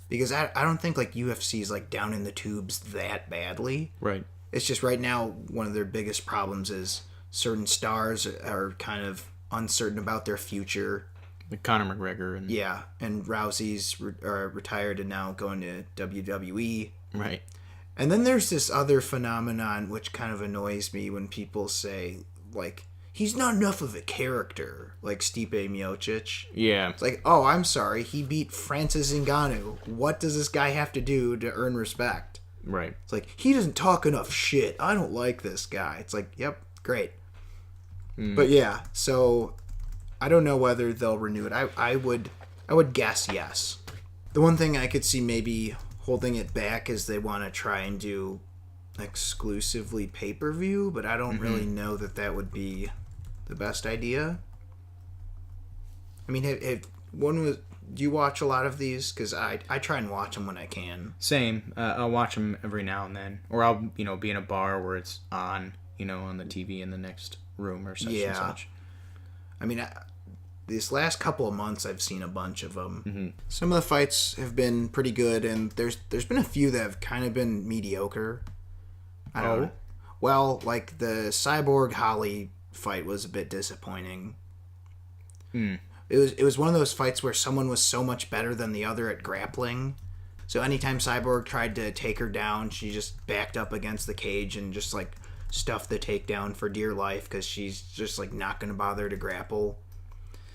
Because I don't think like UFC's like down in the tubes that badly. Right. It's just right now one of their biggest problems is certain stars are kind of uncertain about their future. Like Conor McGregor. And Rousey's retired and now going to WWE. Right. And then there's this other phenomenon which kind of annoys me when people say, like, he's not enough of a character, like Stipe Miocic. Yeah. It's like, oh, I'm sorry, he beat Francis Ngannou. What does this guy have to do to earn respect? Right. It's like, he doesn't talk enough shit. I don't like this guy. It's like, yep, great. But yeah, so I don't know whether they'll renew it. I would guess yes. The one thing I could see maybe holding it back is they want to try and do exclusively pay-per-view, but I don't really know that would be the best idea. I mean, do you watch a lot of these? Because I try and watch them when I can. Same. I'll watch them every now and then. Or I'll, be in a bar where it's on, on the TV in the next room or such and such. I mean, these last couple of months, I've seen a bunch of them. Mm-hmm. Some of the fights have been pretty good, and there's been a few that have kind of been mediocre. I don't know. Well, like the Cyborg Holly fight was a bit disappointing. It was one of those fights where someone was so much better than the other at grappling. So anytime Cyborg tried to take her down, she just backed up against the cage and just like stuffed the takedown for dear life because she's just like not going to bother to grapple.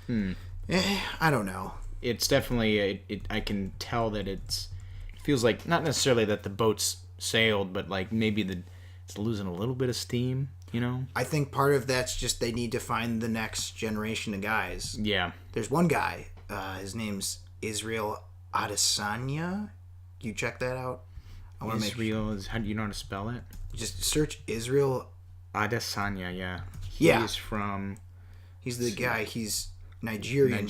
I don't know. It's definitely I can tell that it feels like not necessarily that the boat's sailed, but like maybe it's losing a little bit of steam. I think part of that's just they need to find the next generation of guys. Yeah. There's one guy. His name's Israel Adesanya. You check that out. How do you know how to spell it? Just search Israel Adesanya. Yeah. He's the guy. He's Nigerian,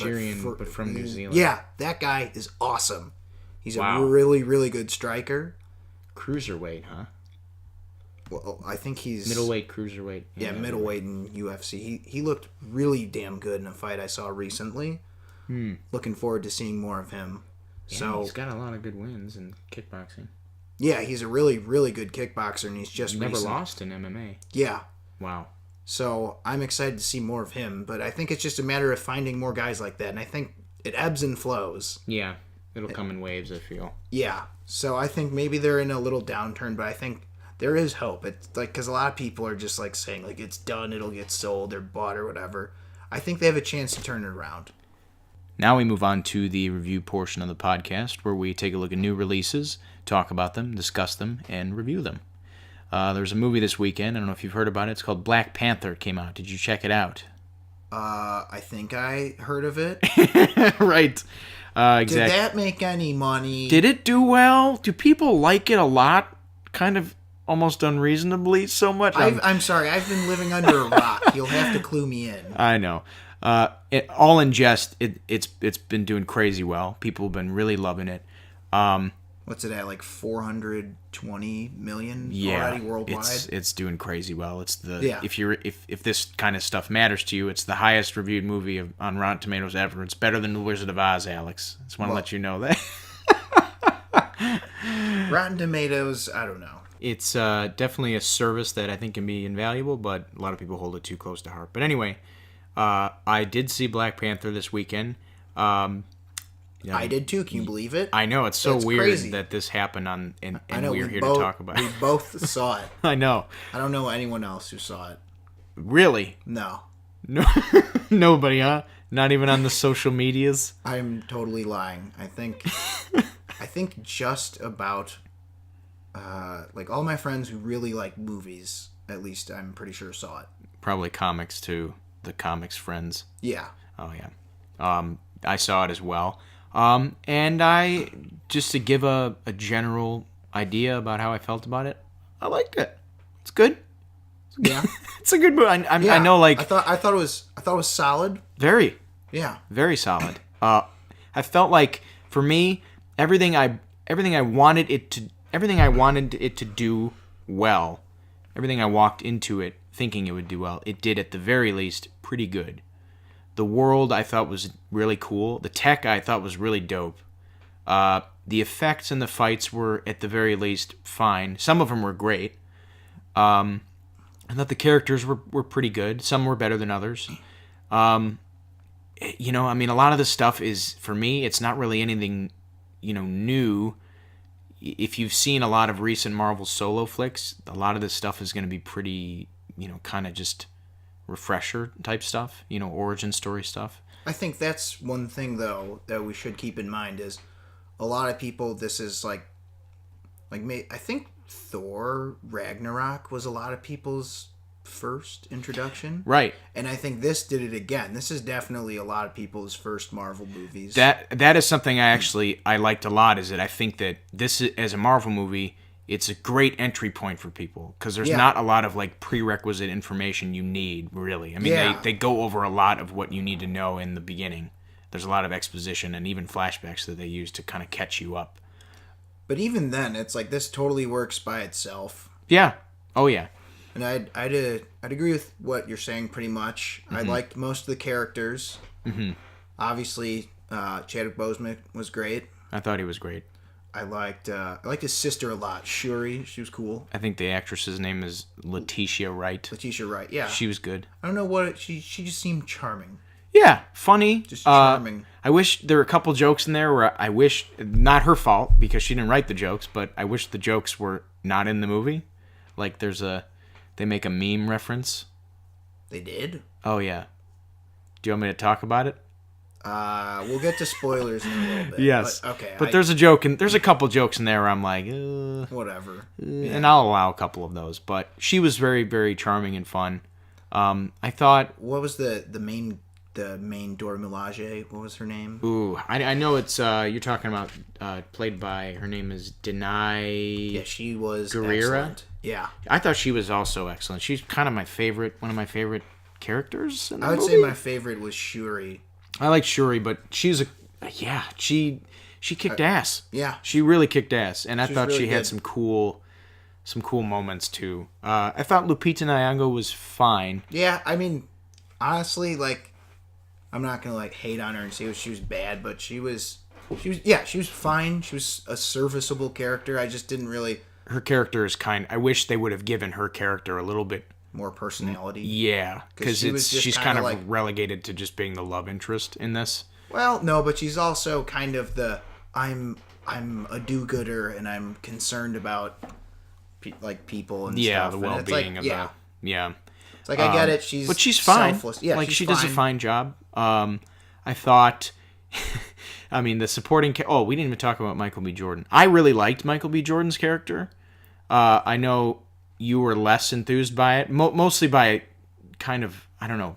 but from New Zealand. Yeah, that guy is awesome. He's a really, really good striker. Cruiserweight, huh? Well, I think he's Middleweight, cruiserweight. Yeah, middleweight in UFC. He looked really damn good in a fight I saw recently. Looking forward to seeing more of him. Yeah, he's got a lot of good wins in kickboxing. Yeah, he's a really, really good kickboxer, and he's just never lost in MMA. Yeah. Wow. So I'm excited to see more of him, but I think it's just a matter of finding more guys like that, and I think it ebbs and flows. Yeah, it'll come in waves, I feel. Yeah, so I think maybe they're in a little downturn, but I think there is hope. It's like, because a lot of people are just like saying like it's done, it'll get sold or bought or whatever. I think they have a chance to turn it around. Now we move on to the review portion of the podcast, where we take a look at new releases, talk about them, discuss them, and review them. There's a movie this weekend. I don't know if you've heard about it. It's called Black Panther. It came out. Did you check it out? I think I heard of it. Right. Exactly. Did that make any money? Did it do well? Do people like it a lot? Kind of almost unreasonably so much? I'm sorry. I've been living under a rock. You'll have to clue me in. I know. All in jest, it's been doing crazy well. People have been really loving it. What's it at, like 420 million already worldwide? It's doing crazy well. It's Yeah. If this kind of stuff matters to you, it's the highest reviewed movie on Rotten Tomatoes ever. It's better than The Wizard of Oz, Alex. Just want to let you know that. Rotten Tomatoes, I don't know. It's definitely a service that I think can be invaluable, but a lot of people hold it too close to heart. But anyway, I did see Black Panther this weekend. I did too. Can you believe it? I know, it's so That's weird crazy. that this happened and I know, we're here to talk about We it. both saw it. I know. I don't know anyone else who saw it. Really? No. No, nobody, huh? Not even on the social medias? I'm totally lying. I think just about like all my friends who really like movies, at least I'm pretty sure saw it. Probably comics too. The comics friends. Yeah. Oh yeah. I saw it as well. And I, just to give a general idea about how I felt about it, I liked it. It's good. Yeah. It's a good movie. I know, like, I thought it was solid. very, Yeah. very solid. I felt like, for me, everything I wanted it to do well, everything I walked into it thinking it would do well, it did at the very least pretty good. The world I thought was really cool. The tech I thought was really dope. The effects and the fights were at the very least fine. Some of them were great. I thought the characters were pretty good. Some were better than others. A lot of the stuff is, for me, it's not really anything, new. If you've seen a lot of recent Marvel solo flicks, a lot of this stuff is going to be pretty, kind of just refresher type stuff, origin story stuff. I think that's one thing though that we should keep in mind is a lot of people. This is like me. I think Thor Ragnarok was a lot of people's first introduction, right? And I think this did it again. This is definitely a lot of people's first Marvel movies. That is something I liked a lot. Is that I think that this as a Marvel movie, it's a great entry point for people because there's not a lot of like prerequisite information you need, really. I mean, they go over a lot of what you need to know in the beginning. There's a lot of exposition and even flashbacks that they use to kind of catch you up. But even then, it's like this totally works by itself. Yeah. Oh yeah. And I'd agree with what you're saying pretty much. Mm-hmm. I liked most of the characters. Mm-hmm. Obviously, Chadwick Boseman was great. I thought he was great. I liked his sister a lot, Shuri. She was cool. I think the actress's name is Letitia Wright. Letitia Wright, yeah. She was good. I don't know what she just seemed charming. Yeah, funny. Just charming. I wish there were a couple jokes in there where I wish, not her fault because she didn't write the jokes, but I wish the jokes were not in the movie. Like they make a meme reference. They did? Oh yeah. Do you want me to talk about it? We'll get to spoilers in a little bit. Yes. But, okay. But there's a couple jokes in there where I'm like, whatever. And I'll allow a couple of those. But she was very, very charming and fun. I thought. What was the main Dora Milaje? What was her name? Ooh, I know it's you're talking about played by, her name is Denai. Yeah, she was Guerrera. Excellent. Yeah. I thought she was also excellent. She's kind of one of my favorite characters in the movie. I would say my favorite was Shuri. I like Shuri, but she kicked ass. Yeah. She really kicked ass. And I thought really she had good. some cool cool moments too. I thought Lupita Nyong'o was fine. Yeah, I mean, honestly, like, I'm not gonna like hate on her and say she was bad, but she was fine. She was a serviceable character. I just didn't really. Her character is I wish they would have given her character a little bit more personality. Yeah, because she's kind of like, relegated to just being the love interest in this. Well, no, but she's also kind of the I'm a do-gooder and I'm concerned about people and stuff. The well-being of the It's like I get it. But she's fine. Selfless. Yeah, like she's she fine. does a fine job. I thought. I mean, the supporting. We didn't even talk about Michael B. Jordan. I really liked Michael B. Jordan's character. I know you were less enthused by it, mostly by kind of, I don't know.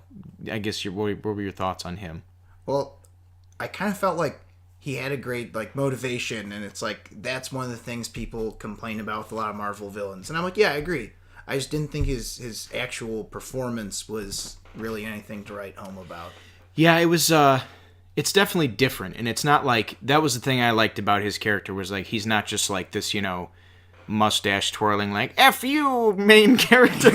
I guess what were your thoughts on him? Well, I kind of felt like he had a great motivation, and it's like that's one of the things people complain about with a lot of Marvel villains, and I'm like, yeah, I agree. I just didn't think his actual performance was really anything to write home about. Yeah, it was. It's definitely different, and it's not like that was the thing I liked about his character was like he's not just like this, mustache twirling like F you main character.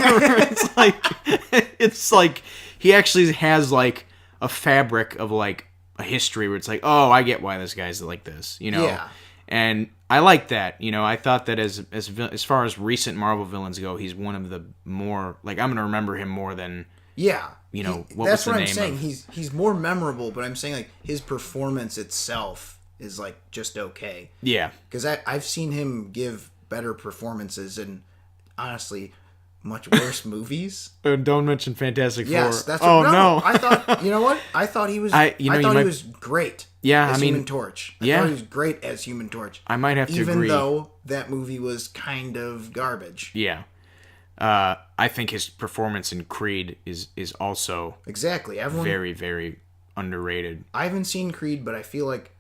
it's like he actually has like a fabric of like a history where it's like, oh, I get why this guy's like this, Yeah. And I like that. I thought that as far as recent Marvel villains go, he's one of the more like I'm gonna remember him more than that's what I'm saying. He's more memorable, but I'm saying like his performance itself is like just okay. Yeah, because I've seen him give better performances in honestly much worse movies. Don't mention Fantastic Four. Yes, that's no. I thought what I thought he was. He was great. Yeah, as Human Torch. I thought he was great as Human Torch. I might have to agree. Even though that movie was kind of garbage. Yeah. I think his performance in Creed is also exactly very, very underrated. I haven't seen Creed, but I feel like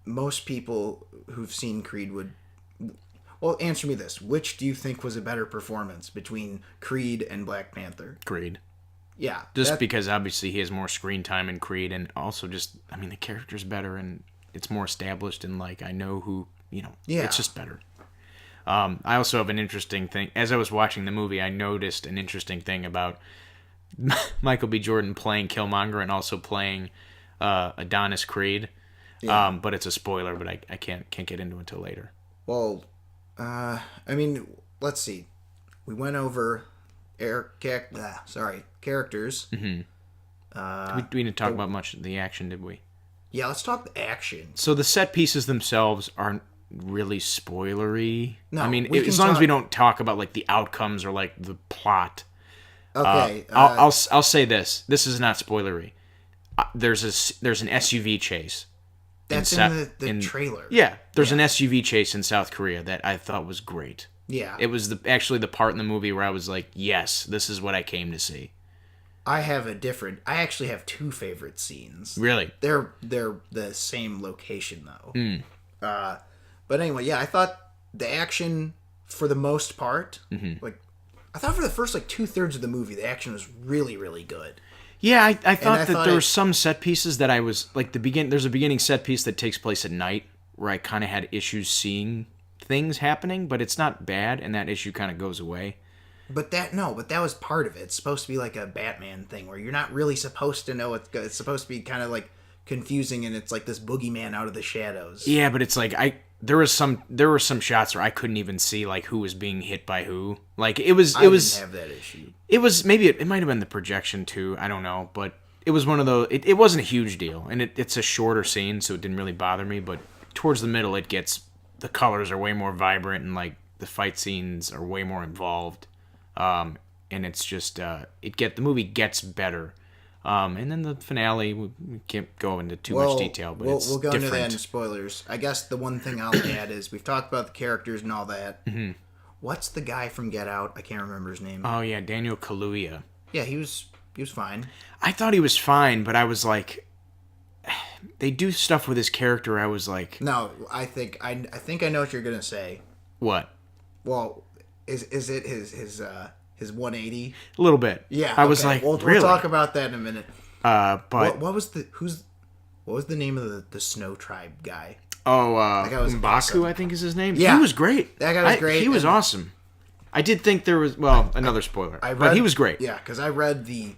most people who've seen Creed would. Well, answer me this: which do you think was a better performance between Creed and Black Panther? Creed. Yeah, because obviously he has more screen time in Creed, and also the character's better and it's more established, and like I know who it's just better. I also have an interesting thing. As I was watching the movie, I noticed an interesting thing about Michael B. Jordan playing Killmonger and also playing Adonis Creed. Yeah. But it's a spoiler, but I can't get into it until later. Well, let's see. We went over characters. Mm-hmm. We didn't talk about much of the action, did we? Yeah, let's talk the action. So the set pieces themselves aren't really spoilery. No, as long as we don't talk about like the outcomes or like the plot. Okay. I'll say this. This is not spoilery. There's an SUV chase. That's in the trailer. Yeah, there's an SUV chase in South Korea that I thought was great. Yeah. It was actually the part in the movie where I was like, yes, this is what I came to see. I actually have two favorite scenes. Really? They're the same location though. But anyway, yeah, I thought the action for the most part, I thought for the first 2/3 of the movie, the action was really, really good. Yeah, I thought there were some set pieces that I was like there's a beginning set piece that takes place at night where I kind of had issues seeing things happening, but it's not bad, and that issue kind of goes away. But that was part of it. It's supposed to be like a Batman thing where you're not really supposed to know it's supposed to be kind of like confusing, and it's like this boogeyman out of the shadows. Yeah, but it's like there were some shots where I couldn't even see like who was being hit by who. Like I didn't have that issue. It was maybe it might have been the projection too. I don't know, but it was one of those. It wasn't a huge deal, and it's a shorter scene, so it didn't really bother me. But towards the middle, the colors are way more vibrant, and like the fight scenes are way more involved. And it's just the movie gets better. And then the finale, we can't go into too much detail, but it's we'll go different. into that in spoilers. I guess the one thing I'll add is we've talked about the characters and all that. Mm-hmm. What's the guy from Get Out? I can't remember his name. Oh yeah, Daniel Kaluuya. Yeah, he was fine. I thought he was fine, but I was like, they do stuff with his character. I was like, no, I think I know what you're gonna say. What? Well, is it his 180? A little bit. Yeah, I was like, we'll talk about that in a minute. But what was the name of the Snow Tribe guy? Oh, that guy was M'Baku, awesome. I think is his name. Yeah, he was great. That guy was great. He was awesome. I did think there was another spoiler, but he was great. Yeah, because I read the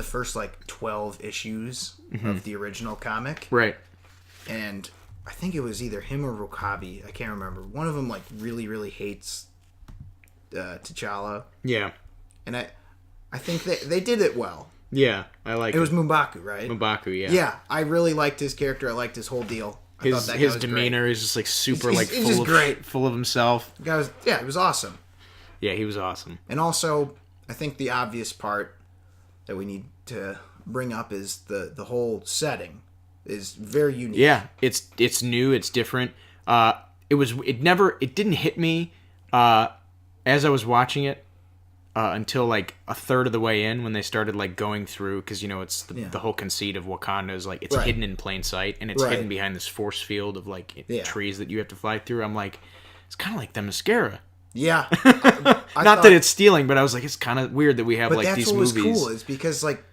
first like 12 issues of the original comic, Right. and I think it was either him or Rokabi. I can't remember. One of them like really really hates T'Challa. Yeah. And I think they did it well. Yeah, I like it. It was M'Baku, right? M'Baku, yeah. Yeah, I really liked his character. I liked his whole deal. His demeanor is just like super he's just great. Full of himself. The guy was, it was awesome. Yeah, he was awesome. And also, I think the obvious part that we need to bring up is the whole setting is very unique. Yeah, it's new, it's different. It didn't hit me as I was watching it until like a third of the way in when they started like going through, because it's the whole conceit of Wakanda is like it's hidden in plain sight, and it's hidden behind this force field of like trees that you have to fly through. I'm like, it's kind of like the mascara. Yeah. Not that it's stealing, but I was like, it's kind of weird that we have like these movies. But that's what was cool, is because like,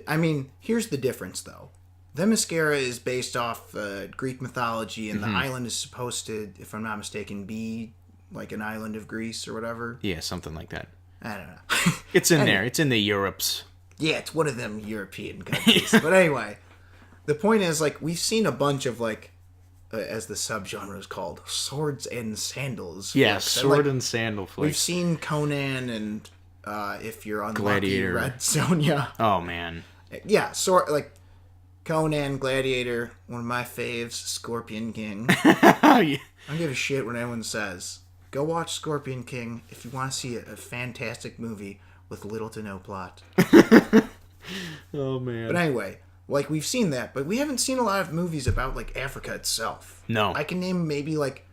I mean, here's the difference though. The mascara is based off Greek mythology, and the island is supposed to, if I'm not mistaken, be like an island of Greece or whatever. Yeah, something like that. I don't know. It's in there. It's in the Europes. Yeah, it's one of them European countries. But anyway, the point is, like, we've seen a bunch of, like, as the subgenre is called, swords and sandals. Yeah, flicks. sword and sandal flicks. We've seen Conan and, if you're unlucky, Gladiator. Red Sonja. Oh, man. Yeah, like, Conan, Gladiator, one of my faves, Scorpion King. Yeah. I don't give a shit what anyone says. Go watch Scorpion King if you want to see a fantastic movie with little to no plot. Oh, man. But anyway, like, we've seen that, but we haven't seen a lot of movies about, like, Africa itself. No. I can name maybe, like...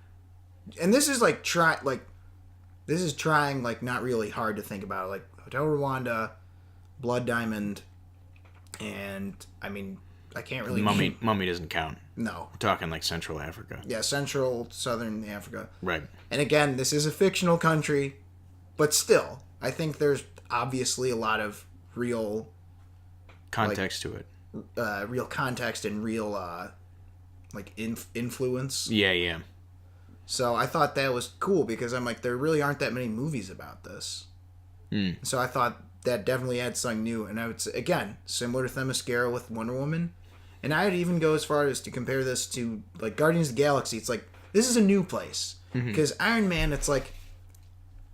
And this is, like, this is trying, like, not really hard to think about. Like, Hotel Rwanda, Blood Diamond, and, I mean, I can't really Mummy doesn't count. No. We're talking, like, Central Africa. Yeah, Central, Southern Africa. Right. And again, this is a fictional country, but still, I think there's obviously a lot of real context to it. Real context and real like influence. Yeah, yeah. So I thought that was cool because I'm like, there really aren't that many movies about this. So I thought that definitely adds something new, and I would say, again, similar to Themyscira with Wonder Woman. And I'd even go as far as to compare this to like Guardians of the Galaxy. It's like, this is a new place. Because Iron Man, it's like,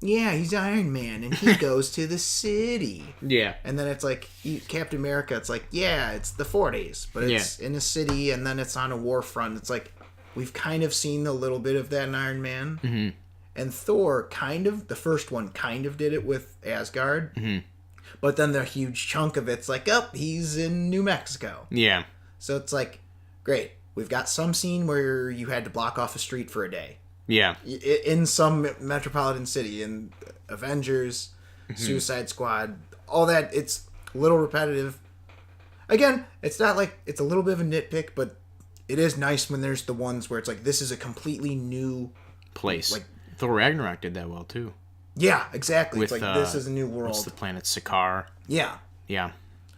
yeah, he's Iron Man, and he goes to the city. Yeah. And then it's like, Captain America, it's like, yeah, it's the 40s, but it's in a city, and then it's on a war front. It's like, we've kind of seen a little bit of that in Iron Man. Mm-hmm. And Thor the first one kind of did it with Asgard. Mm-hmm. But then the huge chunk of it's like, he's in New Mexico. Yeah. So it's like, great. We've got some scene where you had to block off a street for a day. Yeah. In some metropolitan city. In Avengers, Suicide Squad, all that, it's a little repetitive. Again, it's not like, it's a little bit of a nitpick, but it is nice when there's the ones where it's like, this is a completely new place. Like, Thor Ragnarok did that well, too. Yeah, exactly. With, it's like, this is a new world. What's the planet? Sakaar. Yeah. Yeah,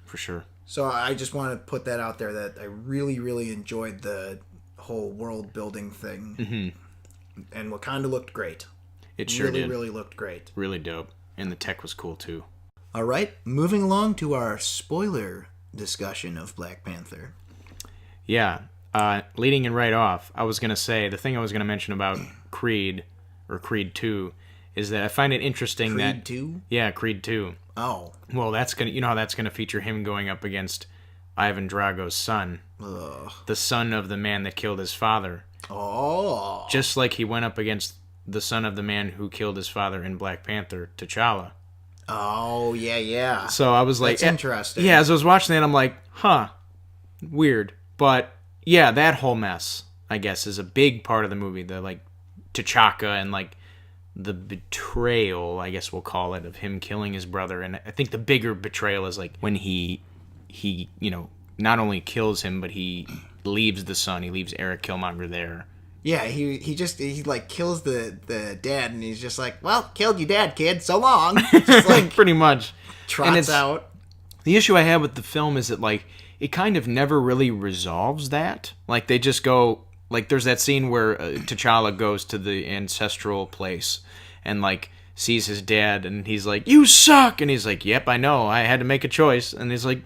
for sure. So I just want to put that out there that I really, really enjoyed the whole world building thing. Mm-hmm. And Wakanda looked great. It sure did. Really looked great. Really dope. And the tech was cool, too. All right, moving along to our spoiler discussion of Black Panther. Yeah, leading it right off, I was going to say, the thing I was going to mention about Creed, or Creed 2, is that I find it interesting Creed 2? Yeah, Creed 2. Oh. Well, that's going to, you know how that's going to feature him going up against Ivan Drago's son. Ugh. The son of the man that killed his father. Oh. Just like he went up against the son of the man who killed his father in Black Panther, T'Challa. Oh, yeah. So I was like... That's interesting. Yeah, as I was watching that, I'm like, weird. But, yeah, that whole mess, I guess, is a big part of the movie. The, like, T'Chaka and, like, the betrayal, I guess we'll call it, of him killing his brother. And I think the bigger betrayal is, like, when he you know, not only kills him, but he leaves the son. He leaves Eric Killmonger there. Yeah, he like kills the dad, and he's just like, well, killed your dad, kid, so long. Just like pretty much trots out. The issue I have with the film is that, like, it kind of never really resolves that. Like, they just go, like, there's that scene where T'Challa goes to the ancestral place and, like, sees his dad, and he's like, "You suck," and he's like, "Yep, I know. I had to make a choice," and he's like,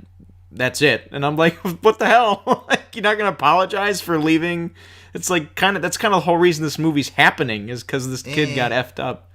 "That's it." And I'm like, "What the hell? Like, you're not gonna apologize for leaving?" It's like that's kind of the whole reason this movie's happening is because this kid got effed up.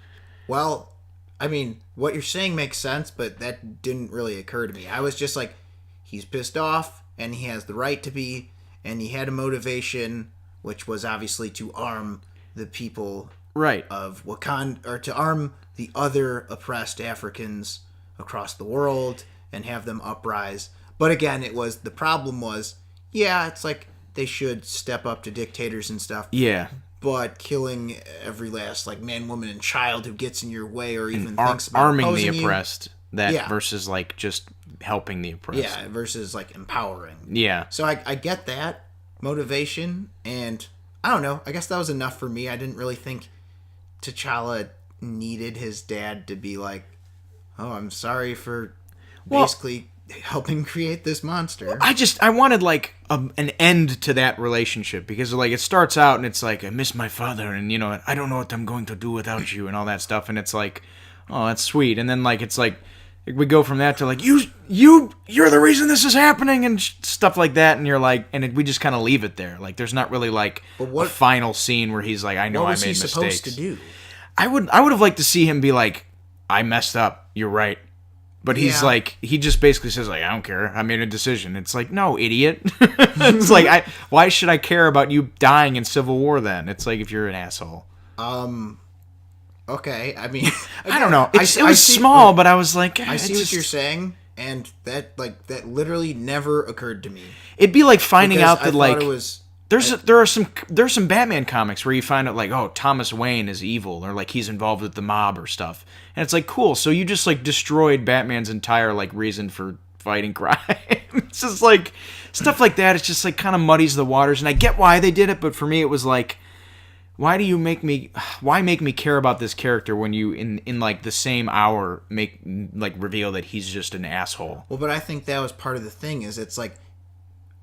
Well, I mean, what you're saying makes sense, but that didn't really occur to me. I was just like, he's pissed off, and he has the right to be, and he had a motivation, which was obviously to arm the people of Wakanda, or to arm the other oppressed Africans across the world and have them uprise. But again, the problem was, it's like they should step up to dictators and stuff. Yeah. But killing every last like man, woman, and child who gets in your way or even thinks about arming the opposing oppressed, versus like just helping the oppressed. Yeah, versus like empowering. Yeah. So I get that motivation, and I don't know. I guess that was enough for me. I didn't really think T'Challa needed his dad to be like, "Oh, I'm sorry for basically helping create this monster." I wanted like an end to that relationship, because like it starts out and it's like, I miss my father, and I don't know what I'm going to do without you, and all that stuff, and it's like, oh, that's sweet. And then like it's like we go from that to like, you're the reason this is happening, and stuff like that, and you're like, and we just kind of leave it there. Like there's not really like a final scene where he's like, I know I made mistakes. What was he supposed to do? I would have liked to see him be like, I messed up, you're right. But he's like, he just basically says like, I don't care, I made a decision. It's like, no, idiot. It's like, why should I care about you dying in Civil War then? It's like, if you're an asshole. Okay, I mean, again, I don't know. It was small, but I was like, I see what you're saying, and that literally never occurred to me. It'd be like finding out that like there are some Batman comics where you find out like, oh, Thomas Wayne is evil, or like he's involved with the mob or stuff, and it's like, cool. So you just like destroyed Batman's entire like reason for fighting crime. It's just like stuff like that. It's just like kind of muddies the waters, and I get why they did it, but for me it was like, why make me care about this character when you in like the same hour reveal that he's just an asshole? Well, but I think that was part of the thing, is it's like,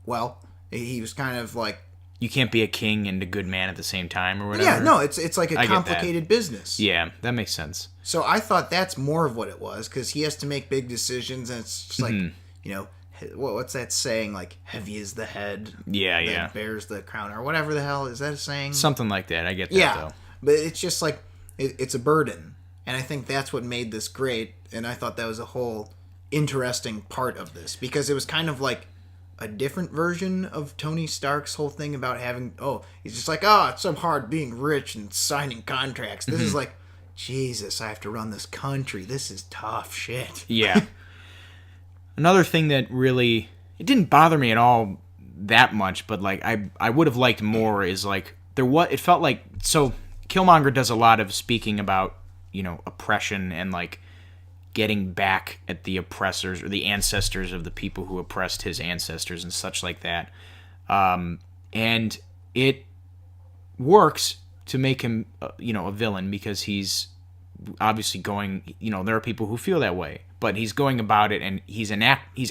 well, he was kind of like, you can't be a king and a good man at the same time, or whatever. Yeah, no, it's like a complicated business. Yeah, that makes sense. So I thought that's more of what it was, because he has to make big decisions, and it's just like, what's that saying? Like, heavy is the head that bears the crown, or whatever the hell is that a saying? Something like that. I get that though. But it's just like it's a burden, and I think that's what made this great. And I thought that was a whole interesting part of this, because it was kind of like a different version of Tony Stark's whole thing about having, he's just like, it's so hard being rich and signing contracts. This is like, Jesus, I have to run this country. This is tough shit. Yeah. Another thing that really, it didn't bother me at all that much, but like I would have liked more is like it felt like, so Killmonger does a lot of speaking about, oppression and like getting back at the oppressors or the ancestors of the people who oppressed his ancestors and such like that. And it works to make him, a villain, because he's obviously going, there are people who feel that way, but he's going about it, and he's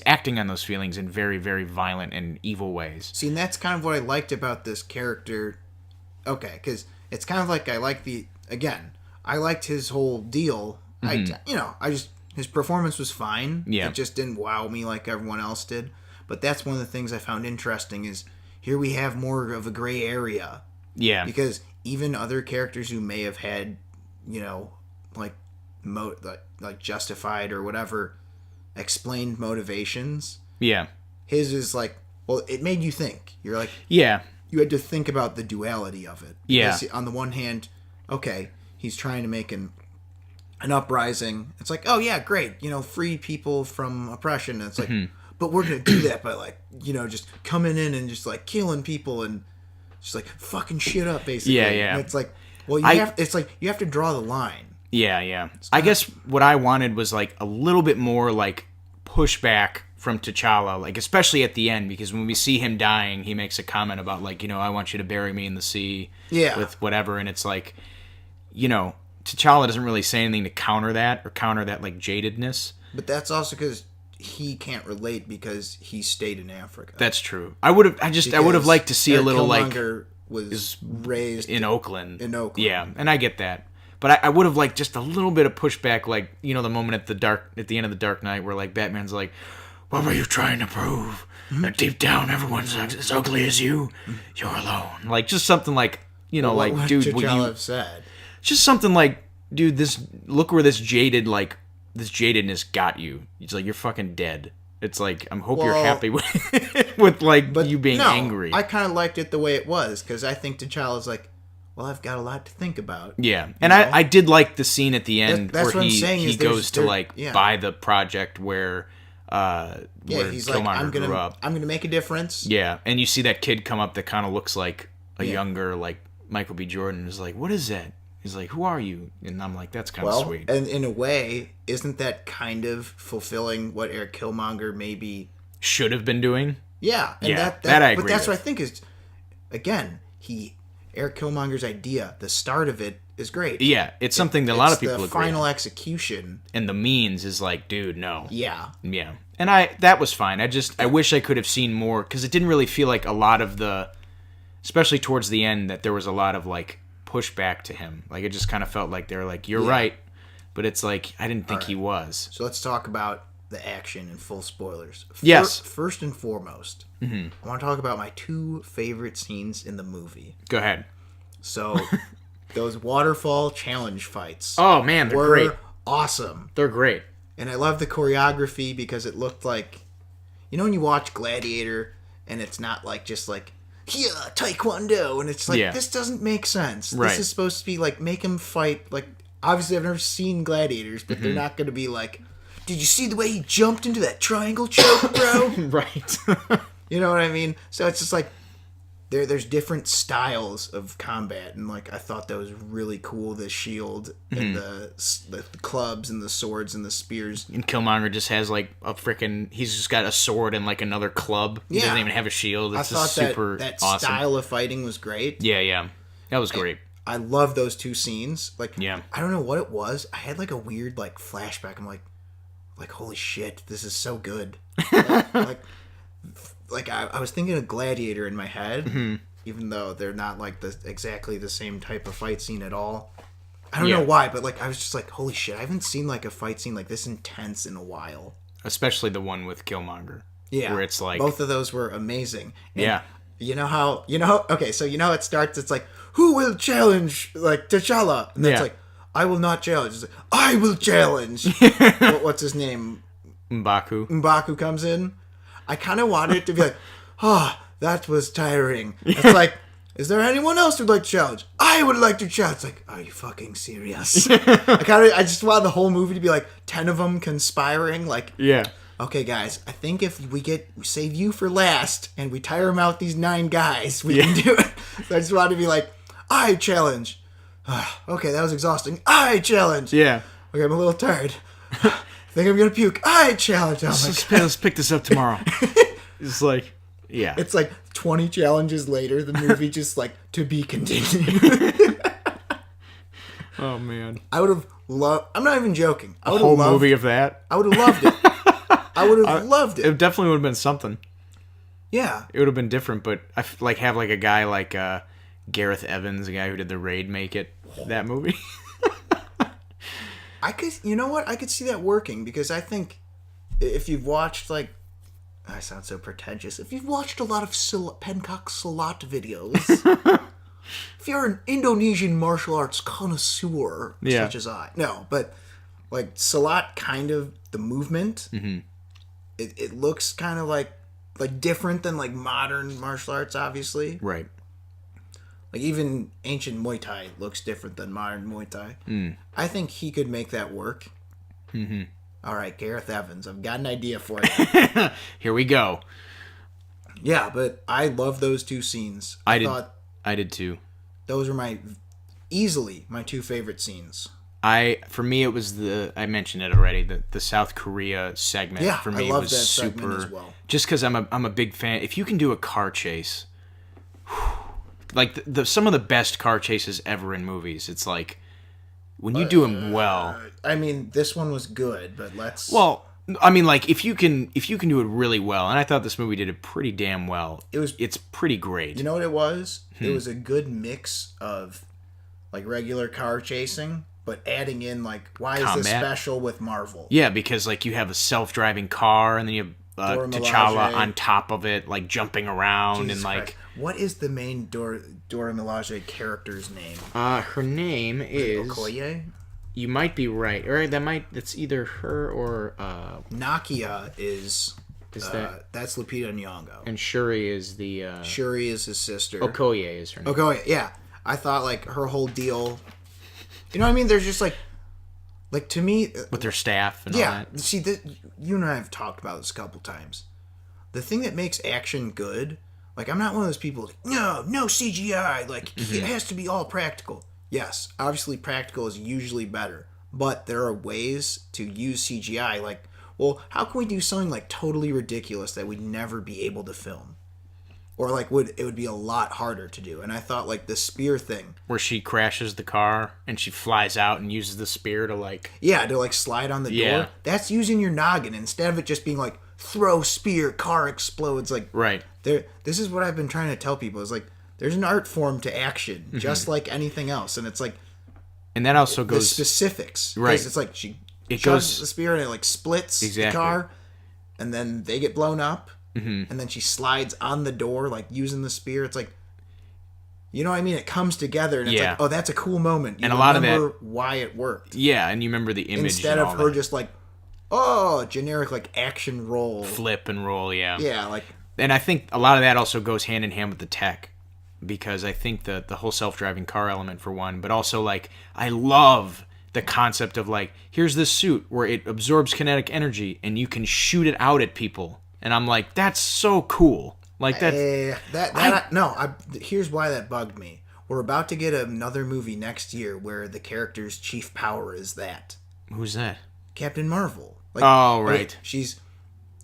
acting on those feelings in very, very violent and evil ways. See, and that's kind of what I liked about this character. Okay, because it's kind of like I liked his whole deal. His performance was fine. Yeah. It just didn't wow me like everyone else did. But that's one of the things I found interesting, is here we have more of a gray area. Yeah. Because even other characters who may have had, like justified or whatever explained motivations. Yeah. His is like, well, it made you think. You're like, yeah. You had to think about the duality of it. Because on the one hand, okay, he's trying to make an uprising. It's like, oh yeah, great, free people from oppression. And it's like, but we're gonna do that by like, just coming in and just like killing people and just like fucking shit up, basically. Yeah, yeah. And it's like, well, you have to draw the line. Yeah, yeah. I guess what I wanted was like a little bit more like pushback from T'Challa, like especially at the end, because when we see him dying, he makes a comment about like, I want you to bury me in the sea with whatever, and it's like, T'Challa doesn't really say anything to counter that like jadedness. But that's also because he can't relate, because he stayed in Africa. That's true. I would have liked to see a little Killmonger was raised in Oakland. In Oakland. Yeah, and I get that. But I would have liked just a little bit of pushback, like, you know, the moment at the end of the Dark Knight where like Batman's like, "What were you trying to prove? That deep down everyone's as ugly as you. You're alone." Like just something like, you know, What like, would dude, T'Challa have said? just something like, dude, look where this jadedness got you. It's like, you're fucking dead. It's like, I hope you're happy with like you being angry. I kind of liked it the way it was because I think T'Challa's like, well, I've got a lot to think about. Yeah, and I did like the scene at the end That's where what I'm saying he is goes to like buy the project where he's Killmonger like, grew up. I'm gonna make a difference. Yeah, and you see that kid come up that kind of looks like a younger like Michael B. Jordan. Is like, what is that? He's like, who are you? And I'm like, that's kind of sweet. And in a way, isn't that kind of fulfilling what Eric Killmonger maybe should have been doing? Yeah, and that I agree But that's with. what I think is, again, Eric Killmonger's idea, the start of it is great. Yeah, it's something that a lot of people the agree. final on. execution And the means is like, dude, no. Yeah. Yeah. And that was fine. I wish I could have seen more, because it didn't really feel like a lot of especially towards the end, that there was a lot of like pushback to him. Like it just kind of felt like they were like, you're right, but it's like, I didn't think he was. So let's talk about the action and full spoilers. Yes. First and foremost, I want to talk about my two favorite scenes in the movie. Go ahead. So those waterfall challenge fights. Oh man, they're great. Awesome. They're great. And I love the choreography because it looked like, you know, when you watch Gladiator and it's not like just like, yeah, Taekwondo, and it's like, this doesn't make sense. Right. This is supposed to be like, make them fight. Like, obviously I've never seen Gladiators, but they're not going to be like, did you see the way he jumped into that triangle choke, bro? Right. You know what I mean? So it's just like, there's different styles of combat, and like I thought that was really cool. The shield and the clubs and the swords and the spears. And Killmonger just has like he's just got a sword and like another club. He doesn't even have a shield. It's just super that awesome. style of fighting was great. Yeah. That was great. I love those two scenes. Like, yeah. I don't know what it was. I had like a weird like flashback. I'm like holy shit, this is so good. Like I was thinking of Gladiator in my head, even though they're not like exactly the same type of fight scene at all. I don't know why, but like I was just like, holy shit, I haven't seen like a fight scene like this intense in a while. Especially the one with Killmonger. Yeah, where it's like both of those were amazing. And yeah, okay, so you know how it starts. It's like, who will challenge like T'Challa? And then it's like, I will not challenge. It's like, I will challenge. What's his name? M'Baku. M'Baku comes in. I kind of wanted it to be like, that was tiring. It's like, is there anyone else who'd like to challenge? I would like to challenge. It's like, are you fucking serious? I just wanted the whole movie to be like 10 of them conspiring. Like, yeah. Okay, guys, I think if we save you for last and we tire them out these 9 guys, we can do it. So I just wanted to be like, I challenge. Okay, that was exhausting. I challenge. Yeah. Okay, I'm a little tired. I think I'm gonna puke. I challenge. Let's pick this up tomorrow. It's like, yeah. It's like 20 challenges later, the movie just like, to be continued. Oh man. I would have loved. I'm not even joking. A whole movie of that. I would have loved it. I would have loved it. It definitely would have been something. Yeah. It would have been different, but I like have like a guy like Gareth Evans, a guy who did The Raid, make it that movie. You know what? I could see that working because I think if you've watched like, I sound so pretentious. If you've watched a lot of Pencak Silat videos, if you're an Indonesian martial arts connoisseur, such as I, no, but like Silat, kind of the movement, it looks kind of like different than like modern martial arts, obviously. Right. Like, even ancient Muay Thai looks different than modern Muay Thai. I think he could make that work. Mm-hmm. All right, Gareth Evans, I've got an idea for you. Here we go. Yeah, but I love those two scenes. I did too. Those were easily my two favorite scenes. For me, it was I mentioned it already, the South Korea segment. Yeah, for me, I love was that super, segment as well. Just because I'm a big fan. If you can do a car chase, like some of the best car chases ever in movies, it's like when you do them well. I mean, this one was good, but let's. Well, I mean, like if you can do it really well, and I thought this movie did it pretty damn well. It's pretty great. You know what it was? It was a good mix of like regular car chasing but adding in like, why is this Combat. special with Marvel? Yeah, because like you have a self-driving car, and then you have Dora T'Challa Milaje. on top of it, like jumping around Jesus and like. Christ. What is the main Dora Milaje character's name? Her name is. Okoye? You might be right. Or that's either her or Nakia is that that's Lupita Nyong'o. and Shuri is the Shuri is his sister. Okoye is her name. Okoye, yeah. I thought like her whole deal. You know what I mean? There's just like to me With her staff and all yeah. that. See, you and I have talked about this a couple times. The thing that makes action good, like I'm not one of those people. Like, no CGI. Like it has to be all practical. Yes, obviously practical is usually better, but there are ways to use CGI. Like, well, how can we do something like totally ridiculous that we'd never be able to film, or like it would be a lot harder to do? And I thought like the spear thing, Where she crashes the car and she flies out and uses the spear to like. yeah, to like slide on the Yeah. door. That's using your noggin instead of it just being like throw spear, car explodes. Like Right. this is what I've been trying to tell people is like there's an art form to action just like anything else, and it's like And that also the goes. specifics. 'Cause Right. it's like she It shoves goes- the spear and it like splits Exactly. the car, and then they get blown up, and then she slides on the door like using the spear. It's like, you know what I mean? It comes together, and it's Yeah. like, oh, that's a cool moment. You And a lot of remember why it worked Yeah, and you remember the image instead and of all her that. just like, oh, generic like action roll. Flip and roll, yeah. Yeah, like And I think a lot of that also goes hand in hand with the tech, because I think the whole self-driving car element for one, but also like I love the concept of like, here's this suit where it absorbs kinetic energy and you can shoot it out at people, and I'm like, that's so cool. Like that. Here's why that bugged me. We're about to get another movie next year where the character's chief power is that Who's that? Captain Marvel. Like, Oh, right. She's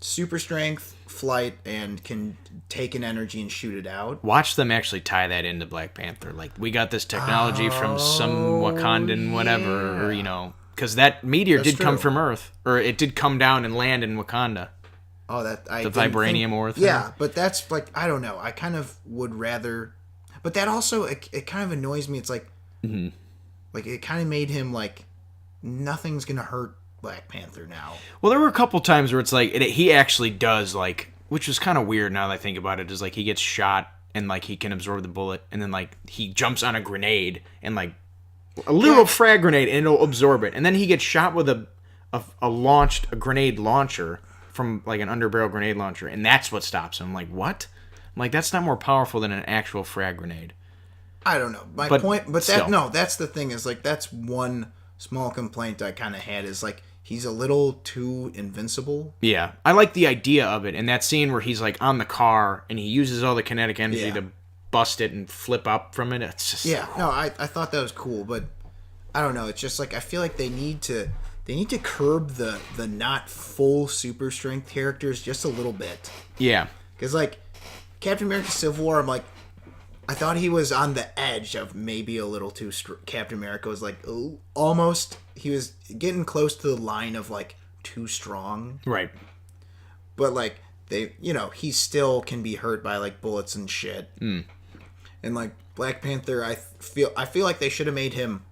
super strength, flight, and can take an energy and shoot it out. Watch them actually tie that into Black Panther. Like, we got this technology from some Wakandan whatever, or, you know, because that meteor did come true. from Earth, or it did come down and land in Wakanda. Oh, that I The didn't vibranium think, ore thing? Yeah, but that's like I don't know. I kind of would rather, but that also it kind of annoys me. It's like, like it kind of made him like nothing's gonna hurt Black Panther now. Well, there were a couple times where it's like he actually does, like, which was kind of weird now that I think about it, is like he gets shot and like he can absorb the bullet, and then like he jumps on a grenade and like a literal frag grenade, and it'll absorb it, and then he gets shot with a grenade launcher from like an underbarrel grenade launcher, and that's what stops him. I'm like, what? I'm like, that's not more powerful than an actual frag grenade. I don't know. My But point, but still. that's the thing is like that's one small complaint I kind of had is like he's a little too invincible. Yeah, I like the idea of it, and that scene where he's like on the car and he uses all the kinetic energy Yeah. to bust it and flip up from it. It's just Yeah, no, I thought that was cool, but I don't know. It's just like I feel like they need to curb the not full super strength characters just a little bit. Yeah. Because like Captain America: Civil War, I'm like, I thought he was on the edge of maybe a little too. Captain America was like almost. He was getting close to the line of like too strong. Right. But like they, he still can be hurt by like bullets and shit. And like Black Panther, I feel like they should have made him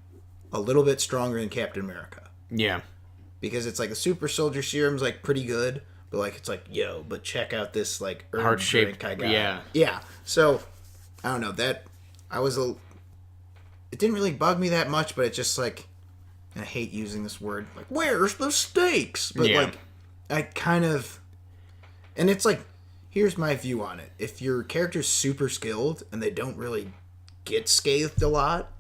a little bit stronger than Captain America. Yeah. Because it's like the super soldier serum's like pretty good, but like it's like, yo, but check out this like herb Heart-shaped, drink I got. yeah. Yeah. So I don't know, that it didn't really bug me that much, but it's just like, and I hate using this word, like, where's the stakes? But Yeah. like I kind of, and it's like, here's my view on it. If your character's super skilled and they don't really get scathed a lot,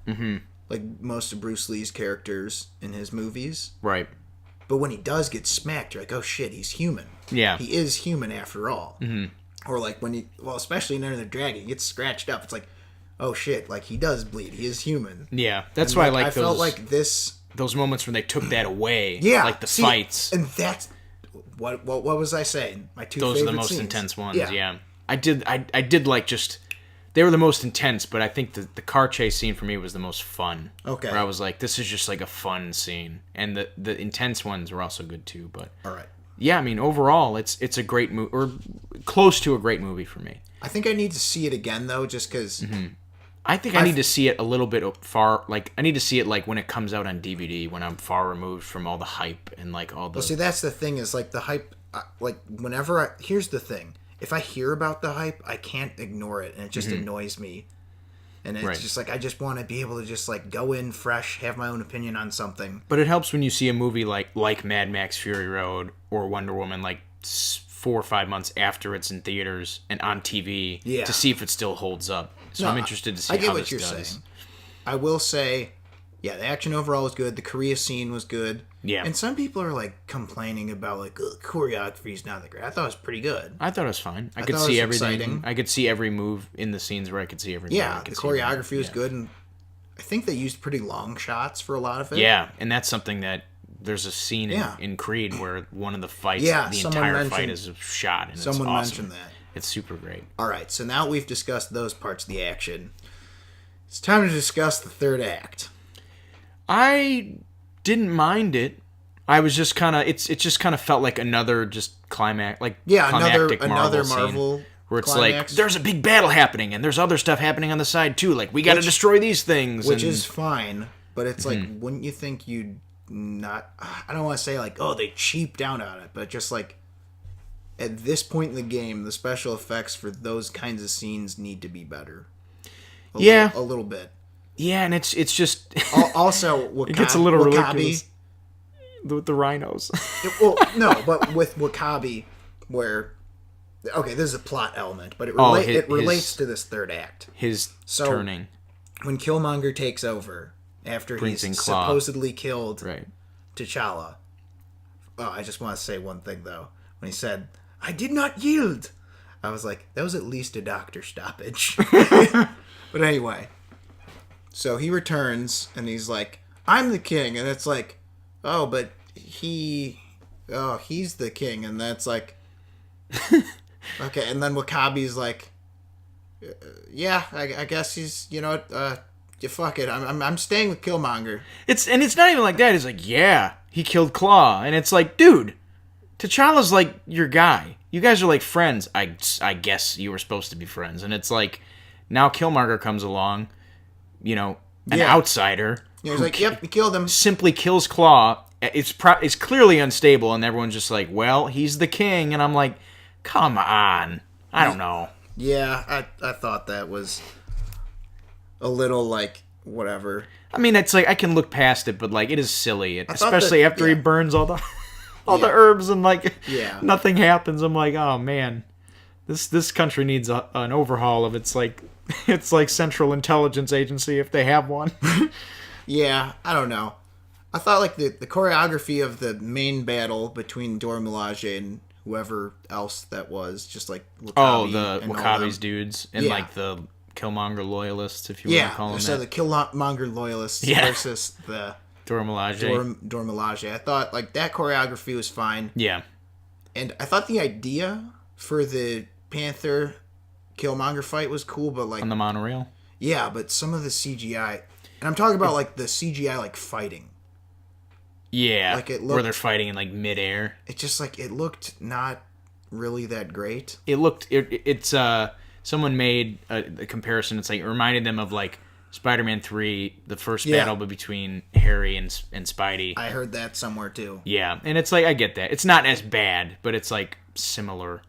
like most of Bruce Lee's characters in his movies, Right. but when he does get smacked, you're like, oh shit, he's human. Yeah. He is human after all. Or like when especially in Enter the Dragon, he gets scratched up. It's like, oh shit, like he does bleed. He is human. Yeah. That's And, why I like, like I felt like this. those moments when they took that away. Yeah, Like the see, fights. and that's what was I saying? My two. Those are the favorite most scenes. intense ones. Yeah. I did like just. They were the most intense, but I think the car chase scene for me was the most fun. Okay. Where I was like, this is just like a fun scene, and the intense ones were also good too. But All right. yeah, I mean, overall, it's a great movie, or close to a great movie for me. I think I need to see it again though, just because I think I need to see it a little bit far. Like, I need to see it like when it comes out on DVD, when I'm far removed from all the hype and like all the. Well, see, that's the thing is like the hype. Like whenever here's the thing: if I hear about the hype, I can't ignore it, and it just annoys me. And it's just like I just want to be able to just like go in fresh, have my own opinion on something. But it helps when you see a movie like Mad Max Fury Road or Wonder Woman like 4 or 5 months after it's in theaters and on TV to see if it still holds up. So I'm interested to see how this does. Saying. I will say, yeah, the action overall was good. The Korea scene was good. Yeah. And some people are like complaining about like choreography's not that great. I thought it was pretty good. I thought it was fine. I could see everything. Exciting. I could see every move in the scenes where I could see every move. Yeah, the choreography was good, and I think they used pretty long shots for a lot of it. Yeah, and that's something that there's a scene in Creed where one of the fights, the entire fight is a shot, and someone it's awesome. mentioned that. It's super great. All right, so now we've discussed those parts of the action. It's time to discuss the third act. I didn't mind it. I was just kind of it just kind of felt like another just climax, like another Marvel scene, where it's climax. like there's a big battle happening and there's other stuff happening on the side too. Like we got to destroy these things, which is fine. But it's like, wouldn't you think you'd not? I don't want to say like, oh, they cheaped out on it, but just like at this point in the game, the special effects for those kinds of scenes need to be better. A little bit. Yeah, and it's just also it gets a little ridiculous with the rhinos. Well, no, but with Wakabi, where this is a plot element, but it relates to this third act. His turning when Killmonger takes over after he's supposedly killed T'Challa. Oh, I just want to say one thing though. When he said, "I did not yield," I was like, that was at least a doctor stoppage. But anyway. So he returns, and he's like, I'm the king. And it's like, oh, but he's the king. And that's like, okay. And then Wakabi's like, yeah, I guess he's, fuck it. I'm staying with Killmonger. It's not even like that. It's like, yeah, he killed Claw. And it's like, dude, T'Challa's like your guy. You guys are like friends. I guess you were supposed to be friends. And it's like, now Killmonger comes along. An outsider. Yeah, he's like, yep, he killed him. Simply kills Claw. It's clearly unstable, and everyone's just like, well, he's the king. And I'm like, come on. I don't know. Yeah, I thought that was a little, like, whatever. I mean, it's like, I can look past it, but, like, it is silly. Especially after he burns all the herbs and, like, nothing happens. I'm like, oh, man. This country needs an overhaul of its Central Intelligence Agency if they have one. Yeah, I don't know. I thought like the choreography of the main battle between Dora Milaje and whoever else that was, just like Wakabi the Wakabi's dudes and like the Killmonger loyalists, if you want to call them. So the Killmonger loyalists versus the Dora Milaje. Dora Milaje. I thought like that choreography was fine. Yeah, and I thought the idea for the Panther Killmonger fight was cool, but like on the monorail. Yeah, but some of the CGI, and I'm talking about like the CGI like fighting. Yeah, like it looked, where they're fighting in like midair. It just like it looked not really that great. It's someone made a comparison. It's like it reminded them of like Spider-Man 3, the first battle between Harry and Spidey. I heard that somewhere too. Yeah, and it's like I get that. It's not as bad, but it's like similar.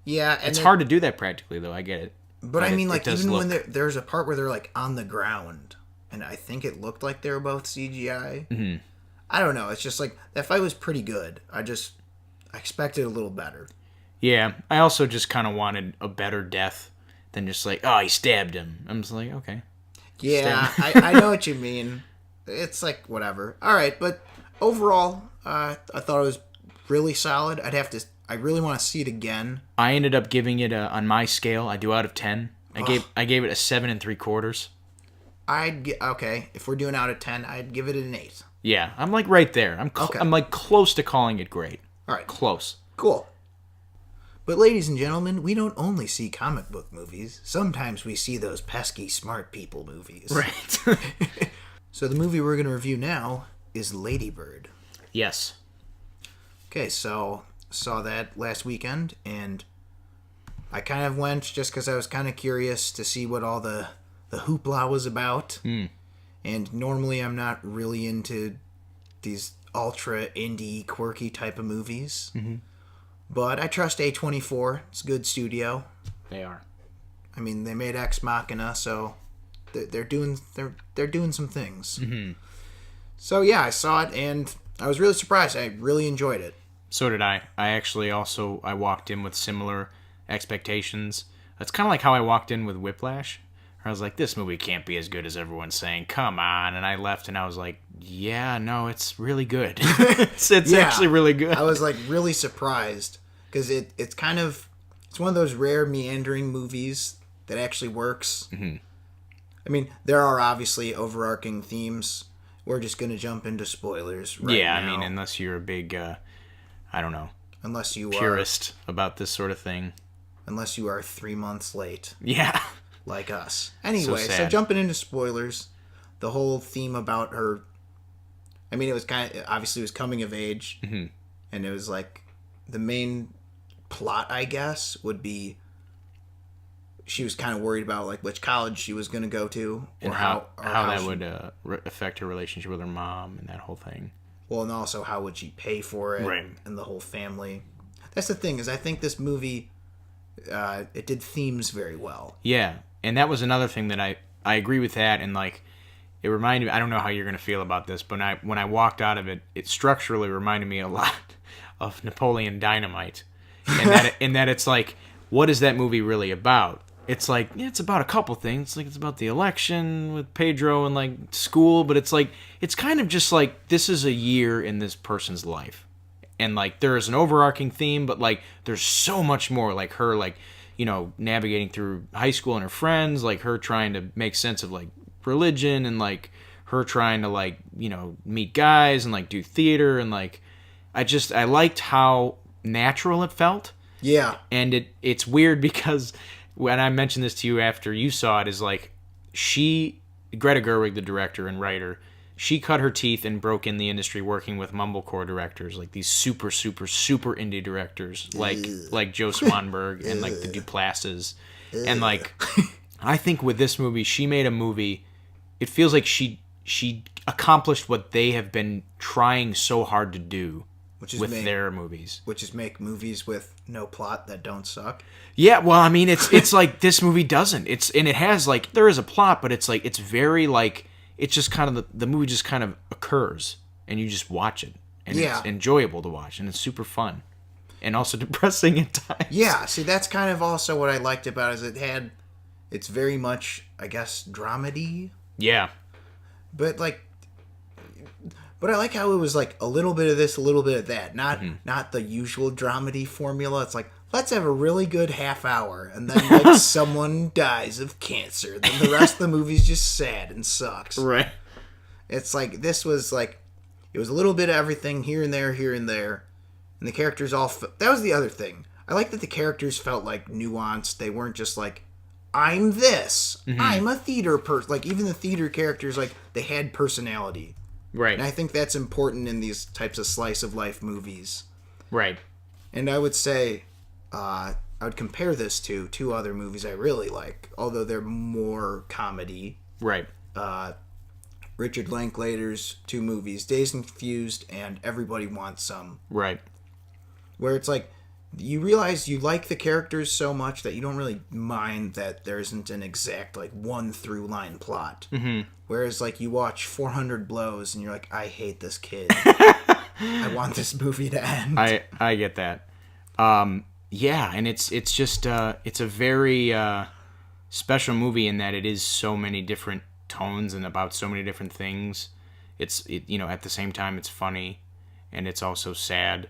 Yeah, and it's hard to do that practically, though. I get it. But I mean, like, even when there's a part where they're, like, on the ground, and I think it looked like they were both CGI. Mm-hmm. I don't know. It's just, like, that fight was pretty good. I expected a little better. Yeah, I also just kind of wanted a better death than just, like, oh, he stabbed him. I'm just like, okay. Yeah, I know what you mean. It's, like, whatever. All right, but overall, I thought it was really solid. I really want to see it again. I ended up giving it on my scale. I do out of 10. I gave it a 7 3/4. Okay. If we're doing out of 10, I'd give it an 8. Yeah, I'm like right there. I'm like close to calling it great. All right, close. Cool. But ladies and gentlemen, we don't only see comic book movies. Sometimes we see those pesky smart people movies. Right. So the movie we're going to review now is Lady Bird. Yes. Okay, so saw that last weekend, and I kind of went just because I was kind of curious to see what all the the hoopla was about. And normally I'm not really into these ultra indie, quirky type of movies. But I trust A24. It's a good studio. They are. I mean, they made Ex Machina, so they're doing some things. So yeah, I saw it and I was really surprised. I really enjoyed it. So did I. I walked in with similar expectations. That's kind of like how I walked in with Whiplash. I was like, this movie can't be as good as everyone's saying. Come on. And I left and I was like, yeah, no, it's really good. it's actually really good. I was like really surprised because it's one of those rare meandering movies that actually works. I mean, there are obviously overarching themes. We're just going to jump into spoilers right now. I mean, unless you're a big, I don't know, unless you purist about this sort of thing. Unless you are 3 months late. Yeah. Like us. Anyway, so jumping into spoilers, the whole theme about her, I mean, it was obviously it was coming of age, and it was like, the main plot, I guess, would be, she was kind of worried about, like, which college she was going to go to, and how that would affect her relationship with her mom and that whole thing. Well, and also, how would she pay for it, right, and the whole family. That's the thing, is I think this movie, it did themes very well. Yeah. And that was another thing that I agree with that, and like it reminded me, I don't know how you're going to feel about this, but when I walked out of it, it structurally reminded me a lot of Napoleon Dynamite. And that it's like, what is that movie really about? It's like, yeah, it's about a couple things. It's like it's about the election with Pedro and like school, but it's like it's kind of just like this is a year in this person's life. And like there is an overarching theme, but like there's so much more, like her like, you know, navigating through high school and her friends, like her trying to make sense of like religion and like her trying to like, you know, meet guys and like do theater and like I liked how natural it felt. Yeah. And it's weird because when I mentioned this to you after you saw it, is like Greta Gerwig, the director and writer, she cut her teeth and broke in the industry working with mumblecore directors, like these super, super, super indie directors, like Joe Swanberg and like the Duplesses. And like, I think with this movie, she made a movie, it feels like she accomplished what they have been trying so hard to do with their movies. Which is make movies with no plot that don't suck. Yeah, well, I mean, it's like this movie doesn't. And it has like, there is a plot, but it's like, it's very like, it's just kind of the movie just kind of occurs and you just watch it and it's enjoyable to watch and it's super fun and also depressing at times. Yeah, see, that's kind of also what I liked about it, is it's very much, I guess, dramedy. Yeah. But I like how it was like a little bit of this, a little bit of that. Not the usual dramedy formula. It's like, let's have a really good half hour, and then like someone dies of cancer. Then the rest of the movie's just sad and sucks. Right. It's like, this was like, it was a little bit of everything, here and there, and the characters all. That was the other thing. I like that the characters felt like nuanced. They weren't just like, I'm this. I'm a theater person. Like even the theater characters, like they had personality. Right. And I think that's important in these types of slice of life movies. Right. And I would say, I would compare this to two other movies I really like, although they're more comedy. Right. Richard Linklater's two movies, Dazed and Confused and Everybody Wants Some. Right. Where it's like, you realize you like the characters so much that you don't really mind that there isn't an exact, like, one through line plot. Whereas, like, you watch 400 Blows and you're like, I hate this kid. I want this movie to end. I get that. Yeah, and it's just it's a very special movie in that it is so many different tones and about so many different things. It at the same time it's funny and it's also sad.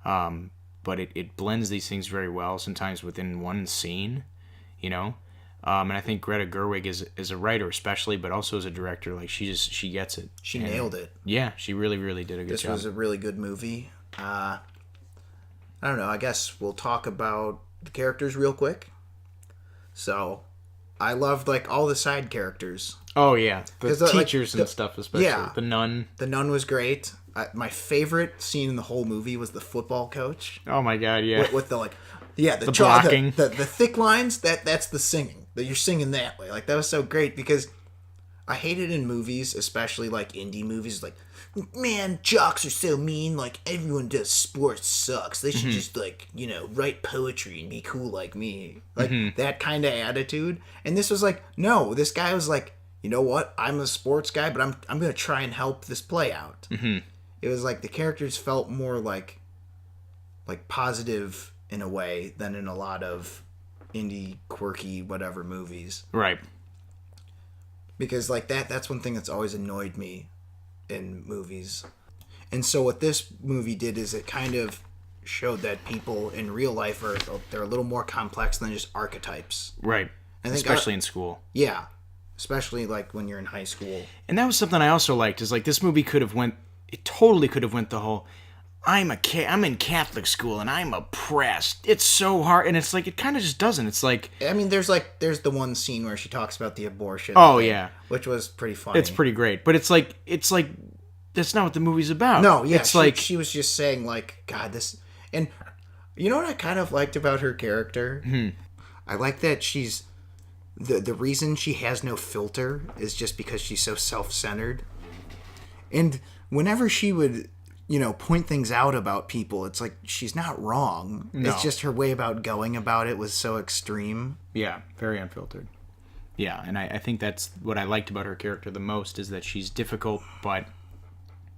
But it blends these things very well, sometimes within one scene, and I think Greta Gerwig is a writer especially, but also as a director, like she gets it. She nailed it. Yeah, she really, really did a good job. This was a really good movie. I don't know, I guess we'll talk about the characters real quick. So, I loved, like, all the side characters. Oh, yeah. The teachers and stuff, especially. Yeah. The nun. The nun was great. My favorite scene in the whole movie was the football coach. Oh, my God, yeah. With the, like... Yeah, the blocking. The thick lines, that's the singing. that you're singing that way. Like, that was so great because I hate it in movies, especially like indie movies. Like, man, jocks are so mean. Like, everyone does sports sucks. They should just, like, you know, write poetry and be cool like me. Like, that kind of attitude. And this was like, no, this guy was like, you know what? I'm a sports guy, but I'm going to try and help this play out. It was like the characters felt more like positive in a way than in a lot of indie, quirky, whatever movies. Right. Because, like, that's one thing that's always annoyed me in movies. And so what this movie did is it kind of showed that people in real life they're a little more complex than just archetypes. Right. Especially in school. Yeah. Especially, like, when you're in high school. And that was something I also liked, is, like, this movie totally could have went the whole, I'm in Catholic school and I'm oppressed. It's so hard. And it's like, it kind of just doesn't. It's like, I mean, there's the one scene where she talks about the abortion. Oh, thing, yeah. Which was pretty funny. It's pretty great. But it's like, that's not what the movie's about. No, yeah. It's like, she was just saying, like, God, this. And you know what I kind of liked about her character? I like that she's. The reason she has no filter is just because she's so self-centered. And whenever she would, you know, point things out about people, it's like she's not wrong. No. It's just her way about going about it was so extreme. Yeah, very unfiltered. Yeah, and I think that's what I liked about her character the most, is that she's difficult, but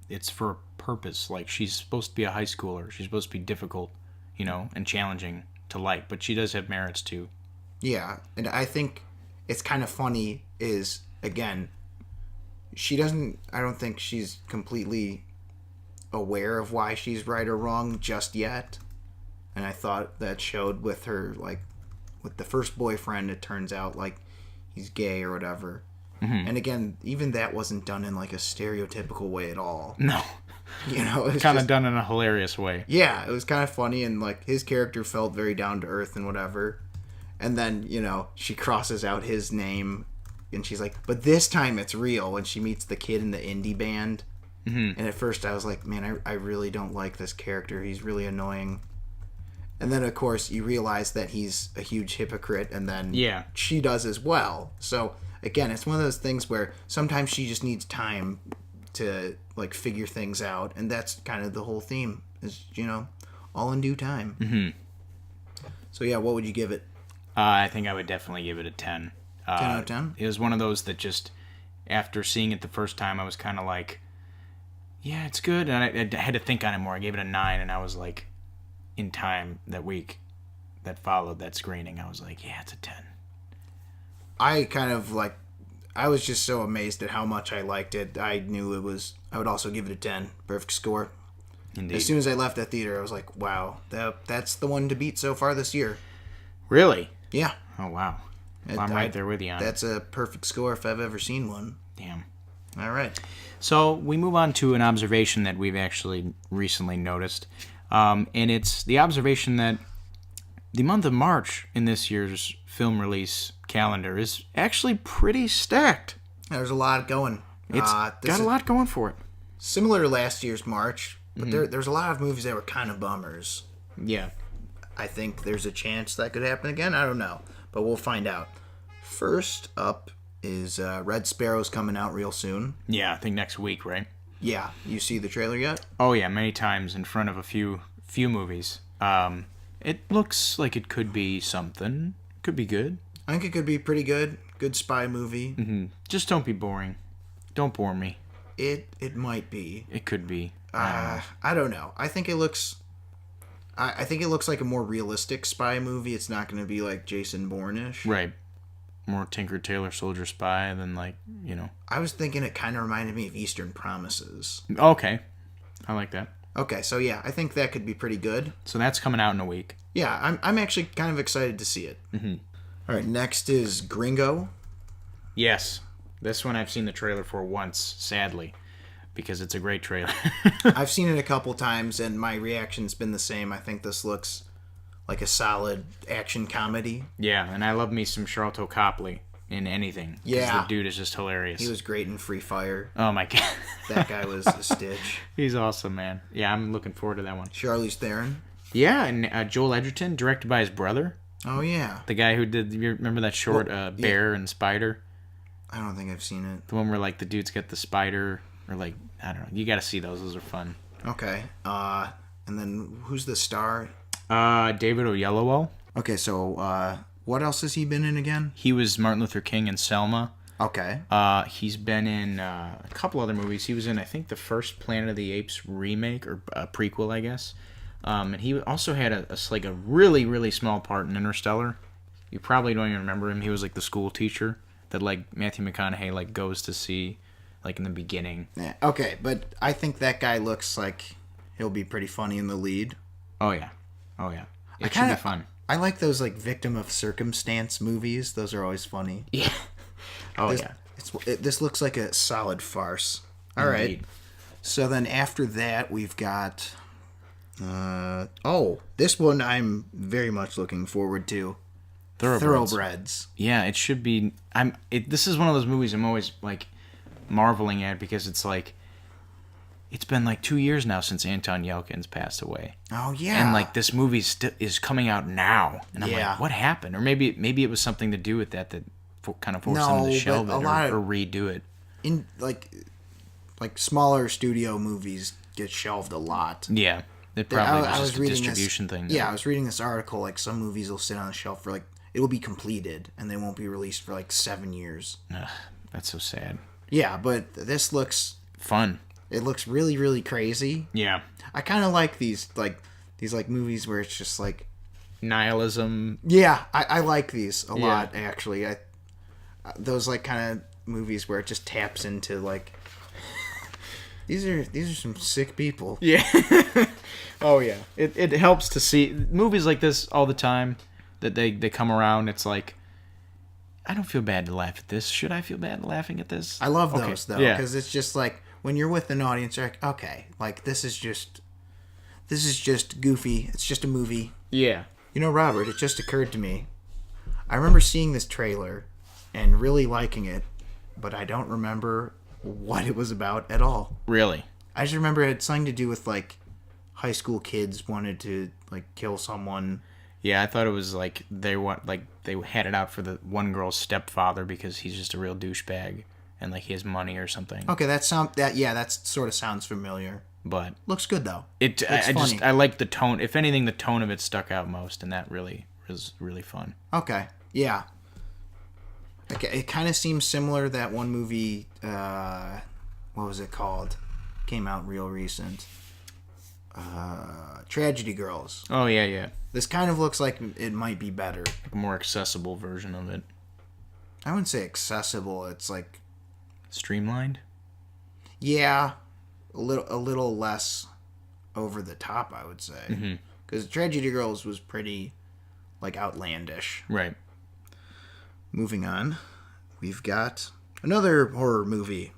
it's for a purpose. Like, she's supposed to be a high schooler. She's supposed to be difficult, you know, and challenging to like, but she does have merits too. Yeah, and I think it's kind of funny is, again, I don't think she's completely aware of why she's right or wrong just yet. And I thought that showed with her, like, with the first boyfriend, it turns out, like, he's gay or whatever. And again, even that wasn't done in, like, a stereotypical way at all. No. You know, it was kind of done in a hilarious way. Yeah, it was kind of funny, and, like, his character felt very down to earth and whatever. And then, you know, she crosses out his name, and she's like, but this time it's real, when she meets the kid in the indie band. And at first I was like, man, I really don't like this character. He's really annoying. And then, of course, you realize that he's a huge hypocrite, and then she does as well. So, again, it's one of those things where sometimes she just needs time to, like, figure things out, and that's kind of the whole theme, is, you know, all in due time. So, yeah, what would you give it? I think I would definitely give it a 10. 10 out of 10? It was one of those that just, after seeing it the first time, I was kind of like, yeah, it's good. And I had to think on it more. I gave it a 9, and I was like, in time, that week that followed that screening, I was like, yeah, it's a 10. I kind of, like, I was just so amazed at how much I liked it. I knew I would also give it a 10. Perfect score. Indeed. As soon as I left that theater, I was like, wow, that's the one to beat so far this year. Really? Yeah. Oh, wow. Well, I'm right there with you on it. That's a perfect score if I've ever seen one. Damn. All right. So we move on to an observation that we've actually recently noticed. And it's the observation that the month of March in this year's film release calendar is actually pretty stacked. There's a lot going. It's got a lot going for it. Similar to last year's March, but there's a lot of movies that were kind of bummers. Yeah. I think there's a chance that could happen again. I don't know, but we'll find out. First up is Red Sparrow's coming out real soon. Yeah, I think next week, right? Yeah. You see the trailer yet? Oh, yeah, many times in front of a few movies. It looks like it could be something. Could be good. I think it could be pretty good. Good spy movie. Just don't be boring. Don't bore me. It might be. It could be. I don't know. I think it looks... I think it looks like a more realistic spy movie. It's not going to be like Jason Bourne-ish. Right. More Tinker Tailor Soldier Spy than, like, you know. I was thinking it kind of reminded me of Eastern Promises. Okay. I like that. Okay, so yeah, I think that could be pretty good. So that's coming out in a week. Yeah, I'm actually kind of excited to see it. All right, next is Gringo. Yes. This one I've seen the trailer for once, sadly, because it's a great trailer. I've seen it a couple times, and my reaction's been the same. I think this looks like a solid action comedy. Yeah, and I love me some Sharlto Copley in anything. Yeah. The dude is just hilarious. He was great in Free Fire. Oh, my God. That guy was a stitch. He's awesome, man. Yeah, I'm looking forward to that one. Charlize Theron. Yeah, and Joel Edgerton, directed by his brother. Oh yeah. The guy who did. You remember that short Bear and Spider? I don't think I've seen it. The one where like the dude's got the spider, or like I don't know. You got to see those. Those are fun. Okay. And then who's the star? David Oyelowo. Okay, so what else has he been in again? He was Martin Luther King in Selma. Okay. He's been in a couple other movies. He was in, I think, the first Planet of the Apes remake, or prequel, I guess. And he also had a really, really small part in Interstellar. You probably don't even remember him. He was like the school teacher that like Matthew McConaughey like goes to see like in the beginning. Yeah. Okay, but I think that guy looks like he'll be pretty funny in the lead. Oh yeah. It should be fun. I like those like victim of circumstance movies. Those are always funny. Yeah. This looks like a solid farce. All right. Indeed. So then after that we've got this one I'm very much looking forward to. Thoroughbreds. Yeah, it should be. This is one of those movies I'm always like marveling at because it's like it's been like 2 years now since Anton Yelkin's passed away. Oh yeah. And like this movie is coming out now, and I'm Yeah. like, what happened? Or maybe it was something to do with that kind of forced them to shelve it or redo it. In like smaller studio movies get shelved a lot. Yeah, it probably was I just a reading distribution thing. Yeah, I was reading this article. Like some movies will sit on a shelf for like it'll be completed and they won't be released for like 7 years. Ugh, that's so sad. Yeah, but this looks Fun. It looks really, really crazy. Yeah. I kind of like these movies where it's just like Nihilism. Yeah, I like these a lot actually. Those like kind of movies where it just taps into like these are some sick people. Yeah. Oh yeah. It helps to see movies like this all the time that they come around. It's like I don't feel bad to laugh at this. Should I feel bad laughing at this? I love those though Yeah. because it's just like when you're with an audience, you're like, okay, like this is just goofy. It's just a movie. Yeah. You know, Robert, it just occurred to me. I remember seeing this trailer and really liking it, but I don't remember what it was about at all. Really? I just remember it had something to do with like high school kids wanted to like kill someone. Yeah, I thought it was like they had it out for the one girl's stepfather because he's just a real douchebag and like he has money or something. Okay, that sort of sounds familiar. But looks good though. I like the tone. If anything, the tone of it stuck out most, and that really was really fun. Okay, yeah. Okay, it kind of seems similar. That one movie, what was it called? Came out real recent. Tragedy Girls. Oh yeah. This kind of looks like it might be better. Like a more accessible version of it. I wouldn't say accessible. It's like Streamlined. Yeah, a little less over the top, I would say. Because Tragedy Girls was pretty like outlandish. Right. Moving on, we've got another horror movie,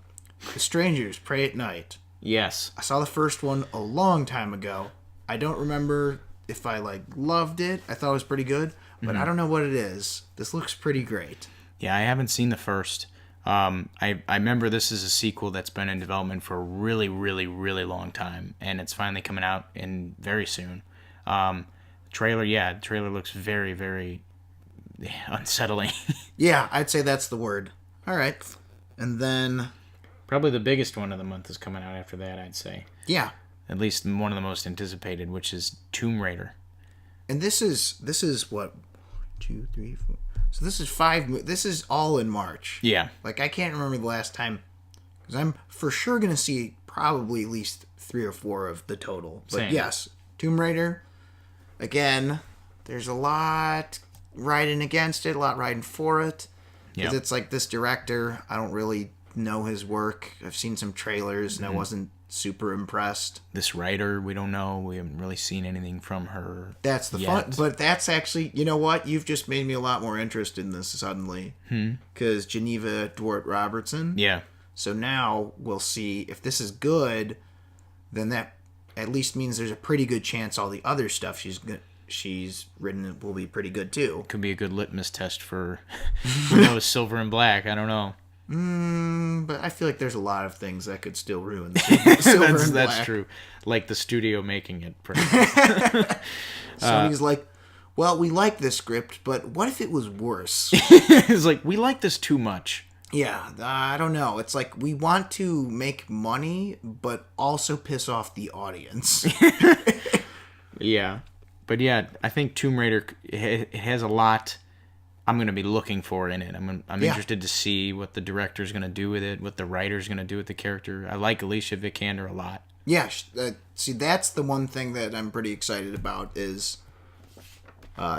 The Strangers Pray at Night. Yes. I saw the first one a long time ago. I don't remember if I like loved it. I thought it was pretty good, but I don't know what it is. This looks pretty great. Yeah, I haven't seen the first. I remember this is a sequel that's been in development for a really, really, really long time, and it's finally coming out in very soon. The trailer looks very, very unsettling. Yeah, I'd say that's the word. All right. And then probably the biggest one of the month is coming out after that, I'd say. Yeah. At least one of the most anticipated, which is Tomb Raider. And this is what 2, 3, 4. So this is 5. This is all in March. Yeah. Like I can't remember the last time because I'm for sure gonna see probably at least 3 or 4 of the total. But Same. yes, Tomb Raider. Again, there's a lot riding against it, a lot riding for it. Because it's like this director, I don't really know his work. I've seen some trailers and I wasn't super impressed. This writer, we don't know. We haven't really seen anything from her. That's the fun. But that's actually, you know what? You've just made me a lot more interested in this suddenly. Because Geneva Dwart Robertson. Yeah. So now we'll see if this is good, then that at least means there's a pretty good chance all the other stuff she's written will be pretty good too. Could be a good litmus test for who knows Silver and Black. I don't know. But I feel like there's a lot of things that could still ruin Silver and Black. That's true. Like the studio making it. Sony's like, well, we like this script, but what if it was worse? It's like, we like this too much. Yeah, I don't know. It's like we want to make money, but also piss off the audience. Yeah. But yeah, I think Tomb Raider, it has a lot I'm going to be looking for in it. I'm interested to see what the director's going to do with it, what the writer's going to do with the character. I like Alicia Vikander a lot. Yeah, see, that's the one thing that I'm pretty excited about is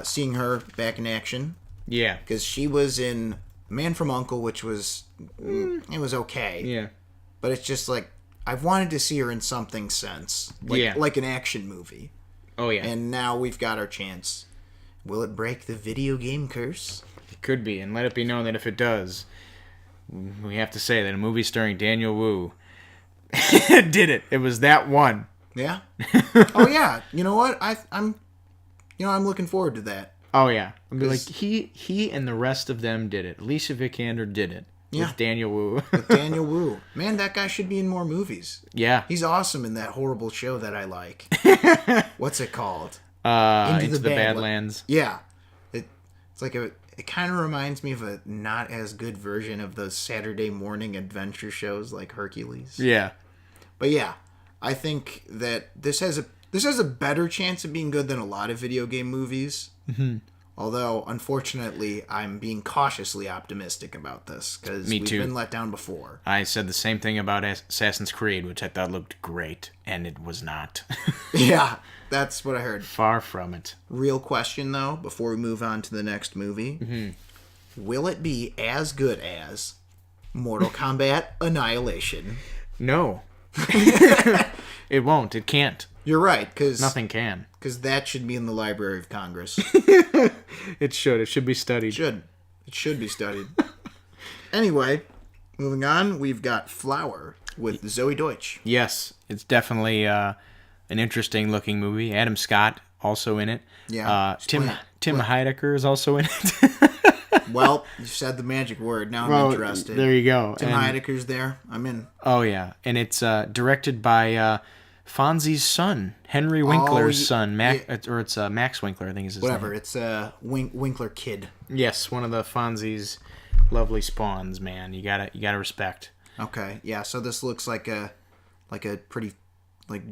seeing her back in action. Yeah. Because she was in Man from U.N.C.L.E., which was, it was okay. Yeah. But it's just like, I've wanted to see her in something since. Like an action movie. Oh, yeah. And now we've got our chance. Will it break the video game curse? It could be, and let it be known that if it does, we have to say that a movie starring Daniel Wu did it. It was that one. Yeah? Oh, yeah. You know what? I'm looking forward to that. Oh, yeah. I'll be like, he and the rest of them did it. Alicia Vikander did it. Yeah. With Daniel Wu. With Daniel Wu. Man, that guy should be in more movies. Yeah. He's awesome in that horrible show that I like. What's it called? Into the Badlands. Yeah. It's like it kind of reminds me of a not as good version of those Saturday morning adventure shows like Hercules. Yeah. But yeah, I think that this has a better chance of being good than a lot of video game movies. Mm-hmm. Although, unfortunately, I'm being cautiously optimistic about this because we've been let down before. I said the same thing about Assassin's Creed, which I thought looked great, and it was not. Yeah, that's what I heard. Far from it. Real question, though, before we move on to the next movie. Mm-hmm. Will it be as good as Mortal Kombat Annihilation? No. It won't. It can't. You're right, because nothing can. Because that should be in the Library of Congress. It should. It should be studied. It should be studied. Anyway, moving on, we've got Flower with Zoe Deutsch. Yes, it's definitely an interesting looking movie. Adam Scott also in it. Yeah. Tim Heidecker is also in it. Well, you said the magic word. Now I'm interested. There you go. Tim Heidecker's there. I'm in. Oh, yeah. And it's directed by Fonzie's son, Henry Winkler's son. Or it's Max Winkler, I think is his name. Whatever. It's Winkler kid. Yes, one of the Fonzie's lovely spawns, man. You gotta respect. Okay. Yeah, so this looks like a pretty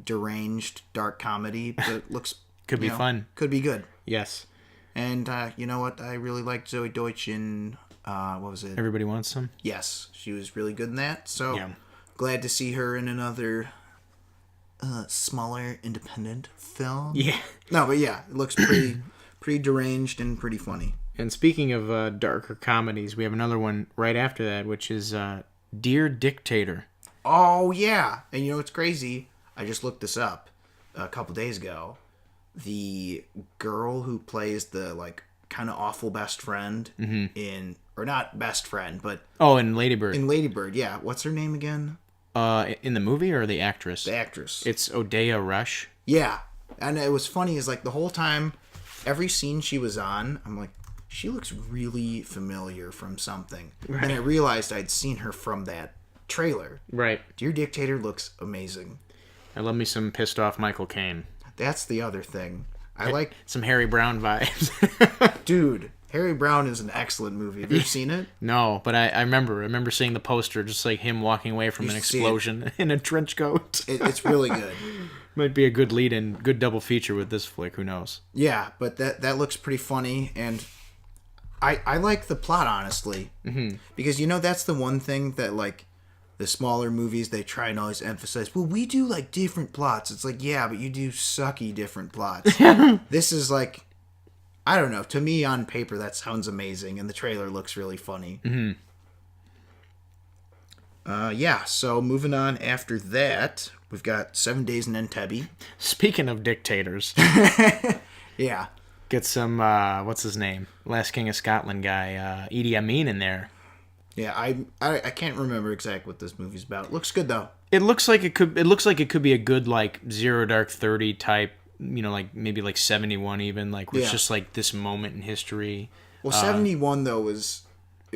deranged dark comedy, but looks could be fun. Could be good. Yes. And you know what? I really liked Zoe Deutsch in, what was it? Everybody Wants Some? Yes, she was really good in that. So, glad to see her in another smaller, independent film. Yeah. No, but yeah, it looks pretty deranged and pretty funny. And speaking of darker comedies, we have another one right after that, which is Dear Dictator. Oh, yeah. And you know what's crazy? I just looked this up a couple days ago. The girl who plays the kind of awful best friend in, or not best friend, but in Lady Bird. In Lady Bird, yeah. What's her name again? In the movie or the actress? The actress. It's Odeya Rush. Yeah, and it was funny is the whole time, every scene she was on, I'm like, she looks really familiar from something. Right. And I realized I'd seen her from that trailer. Right. Dear Dictator looks amazing. I love me some pissed off Michael Caine. That's the other thing. I like some Harry Brown vibes. Dude, Harry Brown is an excellent movie. Have you seen it? No, but I remember seeing the poster, just like him walking away from an explosion in a trench coat. It's really good. Might be a good lead-in, good double feature with this flick. Who knows? Yeah, but that looks pretty funny, and I like the plot, honestly. Mm-hmm. Because, that's the one thing that, the smaller movies, they try and always emphasize, well, we do, different plots. It's like, yeah, but you do sucky different plots. This is, I don't know. To me, on paper, that sounds amazing, and the trailer looks really funny. Mm-hmm. Yeah, so moving on after that, we've got 7 Days in Entebbe. Speaking of dictators. Yeah. Get some, what's his name? Last King of Scotland guy, Idi Amin in there. Yeah, I can't remember exactly what this movie's about. It looks good though. It looks like it could be a good Zero Dark 30 type, maybe 71 even, where it's just this moment in history. Well, 71 though it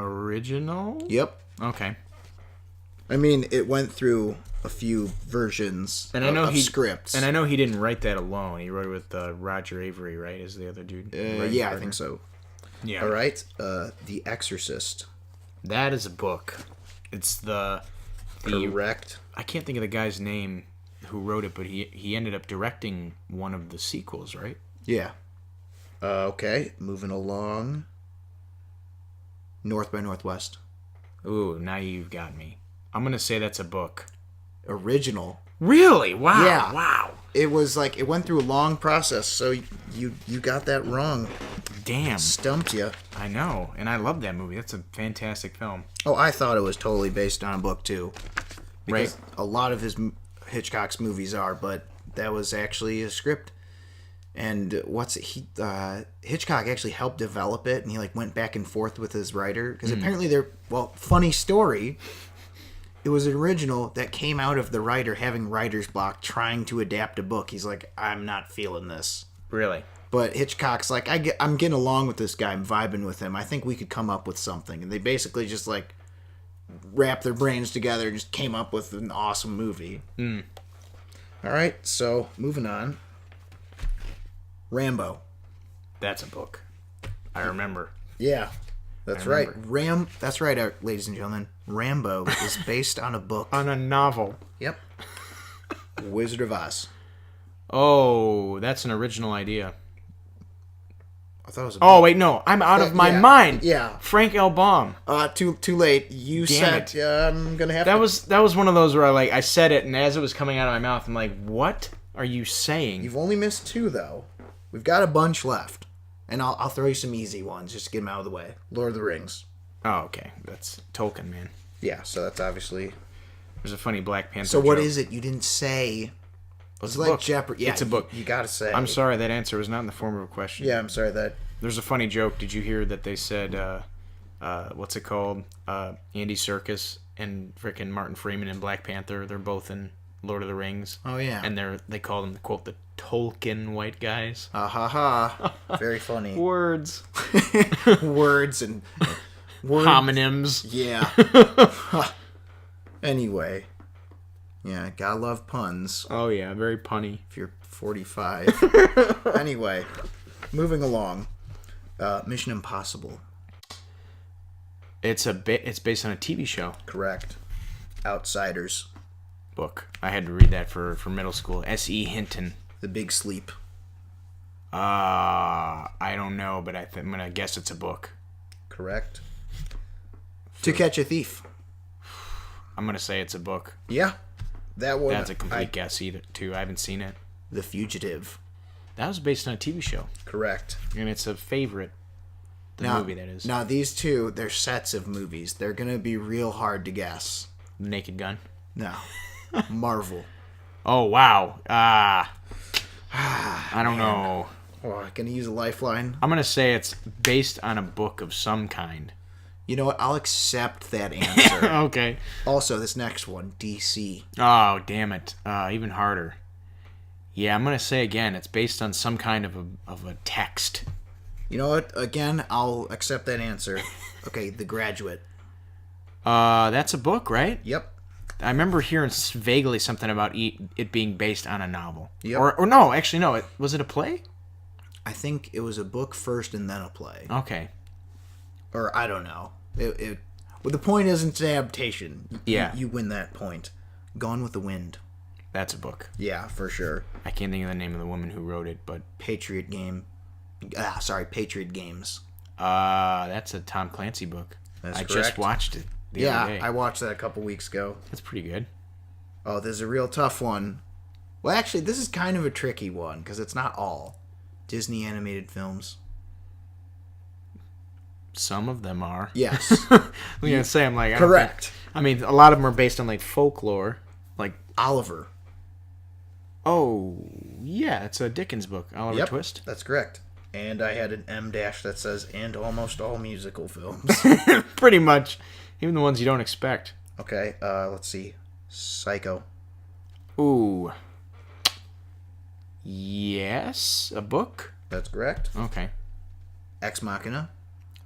original? Yep. Okay. I mean, it went through a few versions of scripts. And I know he didn't write that alone. He wrote it with Roger Avery, right? Is the other dude? Yeah, I think so. Yeah. All right. The Exorcist. That is a book. It's the Correct. I can't think of the guy's name who wrote it, but he ended up directing one of the sequels, right? Yeah. Okay, moving along. North by Northwest. Ooh, now you've got me. I'm gonna say that's a book. Original. Really? Wow. Yeah. Wow. It was like it went through a long process, so you got that wrong. Damn. Stumped you. I know, and I love that movie. That's a fantastic film. Oh, I thought it was totally based on a book too, because Right. a lot of Hitchcock's movies are, but that was actually a script. And Hitchcock actually helped develop it, and he like went back and forth with his writer because apparently funny story. It was an original that came out of the writer having writer's block trying to adapt a book. He's like, I'm not feeling this. Really? But Hitchcock's like, I'm getting along with this guy. I'm vibing with him. I think we could come up with something. And they basically just like wrapped their brains together and just came up with an awesome movie. Mm. All right, so moving on. Rambo. That's a book. I remember. Yeah, that's right. That's right, ladies and gentlemen. Rambo is based on a book. On a novel. Yep. Wizard of Oz. Oh, that's an original idea. I thought it was a Oh, wait, no. I'm out of my mind. Yeah. Frank L. Baum. Too late. You Damn said it. I'm going to have to... That was one of those where I said it, and as it was coming out of my mouth, I'm like, what are you saying? You've only missed 2, though. We've got a bunch left. And I'll throw you some easy ones just to get them out of the way. Lord of the Rings. Oh, okay. That's Tolkien, man. Yeah, so that's obviously... There's a funny Black Panther So what joke. is it? You didn't say... It's like Jeopardy. Yeah, it's a book. You got to say. I'm sorry, that answer was not in the form of a question. Yeah, I'm sorry that... There's a funny joke. Did you hear that they said, what's it called? Andy Serkis and frickin' Martin Freeman in Black Panther. They're both in Lord of the Rings. Oh, yeah. And they call them, quote, the Tolkien white guys. Ha ha. Very funny. Words. Words and... Homonyms. Yeah. Anyway. Yeah, gotta love puns. Oh, yeah. Very punny. If you're 45. Anyway, moving along. Mission Impossible. It's based on a TV show. Correct. Outsiders. Book. I had to read that for middle school. S.E. Hinton. The Big Sleep. I don't know, but I'm going to guess it's a book. Correct. To Catch a Thief. I'm going to say it's a book. Yeah. That one. That's a complete guess, too. I haven't seen it. The Fugitive. That was based on a TV show. Correct. And it's a favorite. Movie, that is. Now, these two, they're sets of movies. They're going to be real hard to guess. Naked Gun? No. Marvel. Oh, wow. I don't know. Oh, going to use a lifeline? I'm going to say it's based on a book of some kind. You know what? I'll accept that answer. Okay. Also, this next one, DC. Oh, damn it. Even harder. Yeah, I'm going to say again, it's based on some kind of a text. You know what? Again, I'll accept that answer. Okay, The Graduate. That's a book, right? Yep. I remember hearing vaguely something about it being based on a novel. Yep. Or no, actually, no. Was it a play? I think it was a book first and then a play. Okay. Or I don't know. Well, the point is it's an adaptation. Yeah. You win that point. Gone with the Wind. That's a book. Yeah, for sure. I can't think of the name of the woman who wrote it, but... Patriot Games. That's a Tom Clancy book. That's I correct. just watched it the other day. I watched that a couple weeks ago. That's pretty good. Oh, there's a real tough one. Well, actually, this is kind of a tricky one because it's not all Disney animated films. Some of them are. Yes. I'm gonna say I'm like Correct. I mean, a lot of them are based on like folklore, like Oliver. Oh yeah, it's a Dickens book, Oliver Twist. That's correct. And I had an M dash that says and almost all musical films. Pretty much, even the ones you don't expect. Okay. Let's see. Psycho. Ooh. Yes, a book. That's correct. Okay. Ex Machina.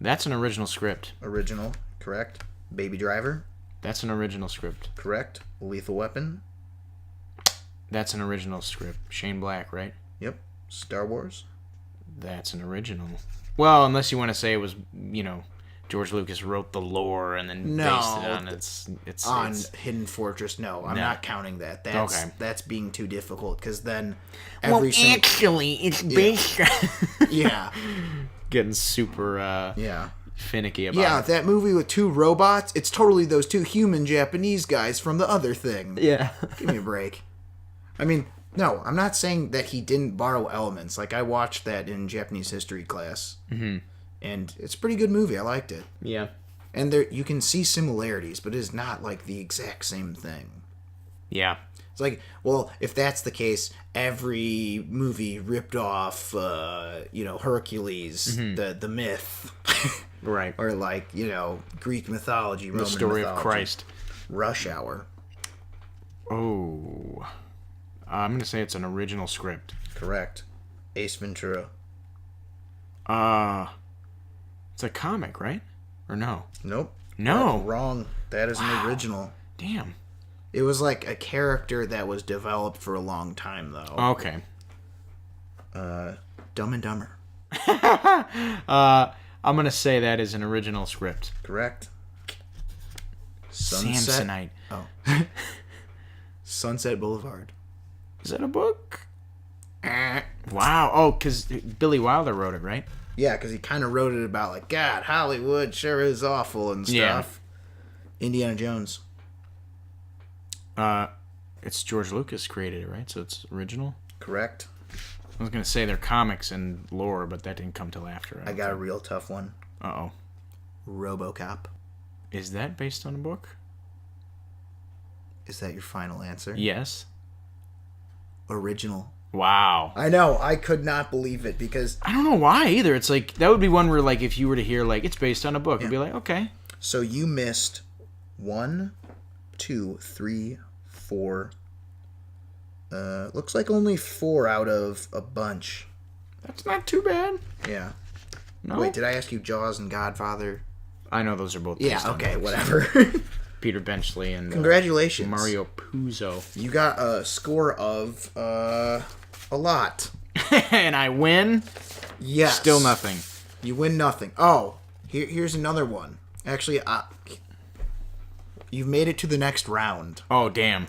That's an original script. Original. Correct. Baby Driver. That's an original script. Correct. Lethal Weapon. That's an original script. Shane Black, right? Yep. Star Wars. That's an original. Well, unless you want to say it was, George Lucas wrote the lore and then based it on it's Hidden Fortress. No, I'm not counting that. That's being too difficult because then actually, it's based on... Yeah. Getting super finicky about it. Yeah, that movie with two robots, it's totally those two human Japanese guys from the other thing. Yeah. Give me a break. I mean, no, I'm not saying that he didn't borrow elements. Like, I watched that in Japanese history class. Mm-hmm. And it's a pretty good movie. I liked it. Yeah. And there you can see similarities, but it is not like the exact same thing. Yeah. It's like, well, if that's the case, every movie ripped off, Hercules, the myth. Right. Or like, Greek mythology, Roman mythology. The story of Christ. Rush Hour. Oh. I'm going to say it's an original script. Correct. Ace Ventura. It's a comic, right? Or no? Nope. No. Wrong. That is an original. Damn. It was like a character that was developed for a long time, though. Okay. Dumb and Dumber. I'm going to say that is an original script. Correct. Samsonite. Oh. Sunset Boulevard. Is that a book? Wow. Oh, because Billy Wilder wrote it, right? Yeah, because he kind of wrote it about, like, God, Hollywood sure is awful and stuff. Yeah. Indiana Jones. It's George Lucas created it, right? So it's original? Correct. I was going to say they're comics and lore, but that didn't come till after. I got a real tough one. Uh-oh. RoboCop. Is that based on a book? Is that your final answer? Yes. Original. Wow. I know. I could not believe it because... I don't know why either. It's like, that would be one where, like, if you were to hear, like, it's based on a book, it'd be like, okay. So you missed 1, 2, 3, 4... looks like only 4 out of a bunch. That's not too bad. Yeah. No? Wait, did I ask you Jaws and Godfather? I know those are both based on books. Whatever. Peter Benchley and... Congratulations. Mario Puzo. You got a score of, a lot. And I win? Yes. Still nothing. You win nothing. Oh, here's another one. Actually, you've made it to the next round. Oh, damn.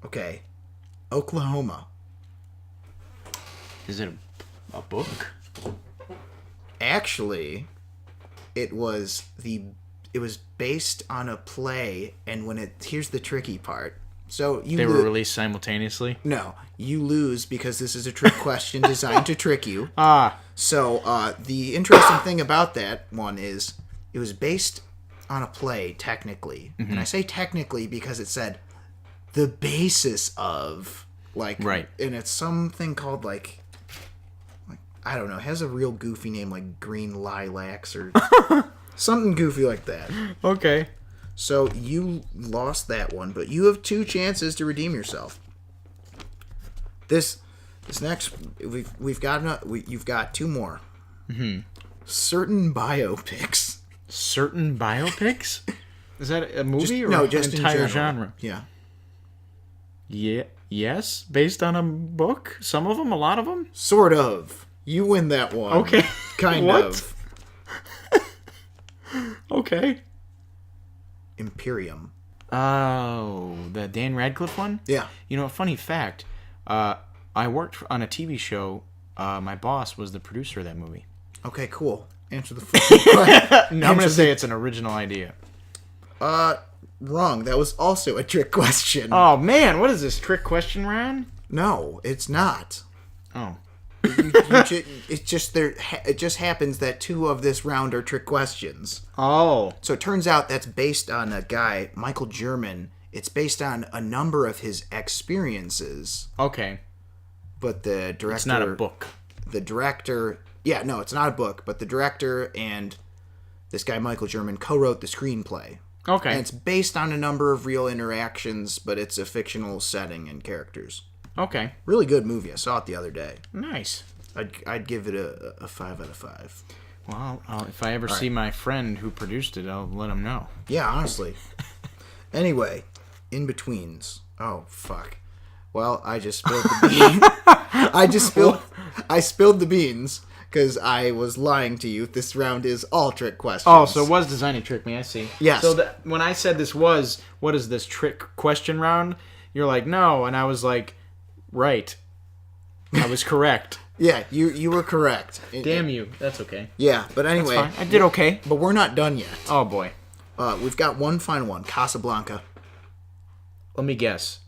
Okay. Oklahoma. Is it a book? Actually, it was based on a play, and here's the tricky part. So they were released simultaneously? No, you lose because this is a trick question designed to trick you. So the interesting thing about that one is it was based on a play, technically. Mm-hmm. And I say technically because it said the basis of, like, right. And it's something called, like I don't know, it has a real goofy name, like Green Lilacs or something goofy like that. Okay. So you lost that one, but you have 2 chances to redeem yourself. This next, you've got 2 more. Mm-hmm. Certain biopics. Certain biopics? Is that a movie just an entire in genre? Yeah. Yeah. Yes, based on a book. Some of them, a lot of them. Sort of. You win that one. Okay. Kind of. Okay. Imperium. Oh, the Dan Radcliffe one? Yeah. You know, a funny fact. I worked on a TV show. My boss was the producer of that movie. Okay, cool. Answer the question. No, I'm going to say it's an original idea. Wrong. That was also a trick question. Oh, man. What is this, trick question round? No, it's not. Oh. It just happens that 2 of this round are trick questions. Oh. So it turns out that's based on a guy, Michael German. It's based on a number of his experiences. Okay. But the director... It's not a book. The director... Yeah, no, it's not a book, but the director and this guy, Michael German, co-wrote the screenplay. Okay. And it's based on a number of real interactions, but it's a fictional setting and characters. Okay. Really good movie. I saw it the other day. Nice. I'd give it a 5 out of 5. Well, if I ever see my friend who produced it, I'll let him know. Yeah, honestly. Anyway, in-betweens. Oh, fuck. Well, I just spilled the beans. I spilled the beans because I was lying to you. This round is all trick questions. Oh, so it was designed to trick me, I see. Yes. So when I said this was, what is this, trick question round? You're like, no, and I was like, right. I was correct. Yeah, you were correct. Damn you. That's okay. Yeah, but anyway. That's fine. I did okay. But we're not done yet. Oh, boy. We've got one final one. Casablanca. Let me guess.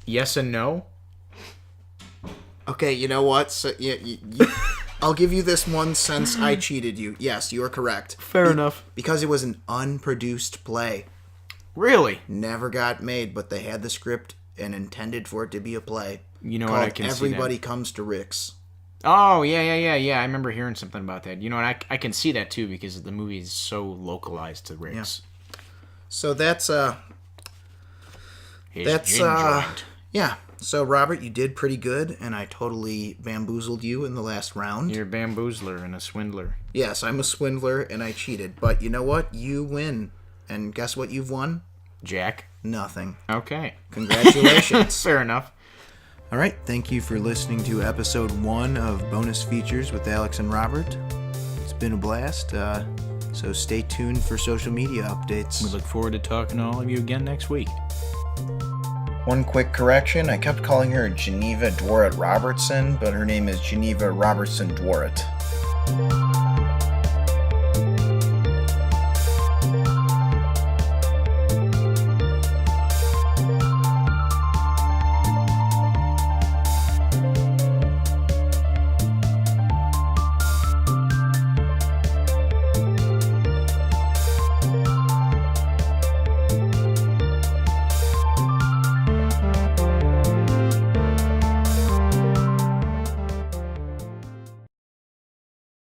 Yes and no? Okay, you know what? So, I'll give you this one since I cheated you. Yes, you are correct. Fair enough. Because it was an unproduced play. Really? Never got made, but they had the script and intended for it to be a play. You know what? I can see that. Everybody Comes to Rick's. Oh, yeah. I remember hearing something about that. You know what? I can see that, too, because the movie is so localized to Rick's. Yeah. So that's, yeah. So, Robert, you did pretty good, and I totally bamboozled you in the last round. You're a bamboozler and a swindler. Yes, I'm a swindler, and I cheated. But you know what? You win. And guess what you've won? Jack? Nothing. Okay. Congratulations. Fair enough. All right. Thank you for listening to episode 1 of Bonus Features with Alex and Robert. It's been a blast. So stay tuned for social media updates. We look forward to talking to all of you again next week. One quick correction. I kept calling her Geneva Dworet Robertson, but her name is Geneva Robertson Dworet.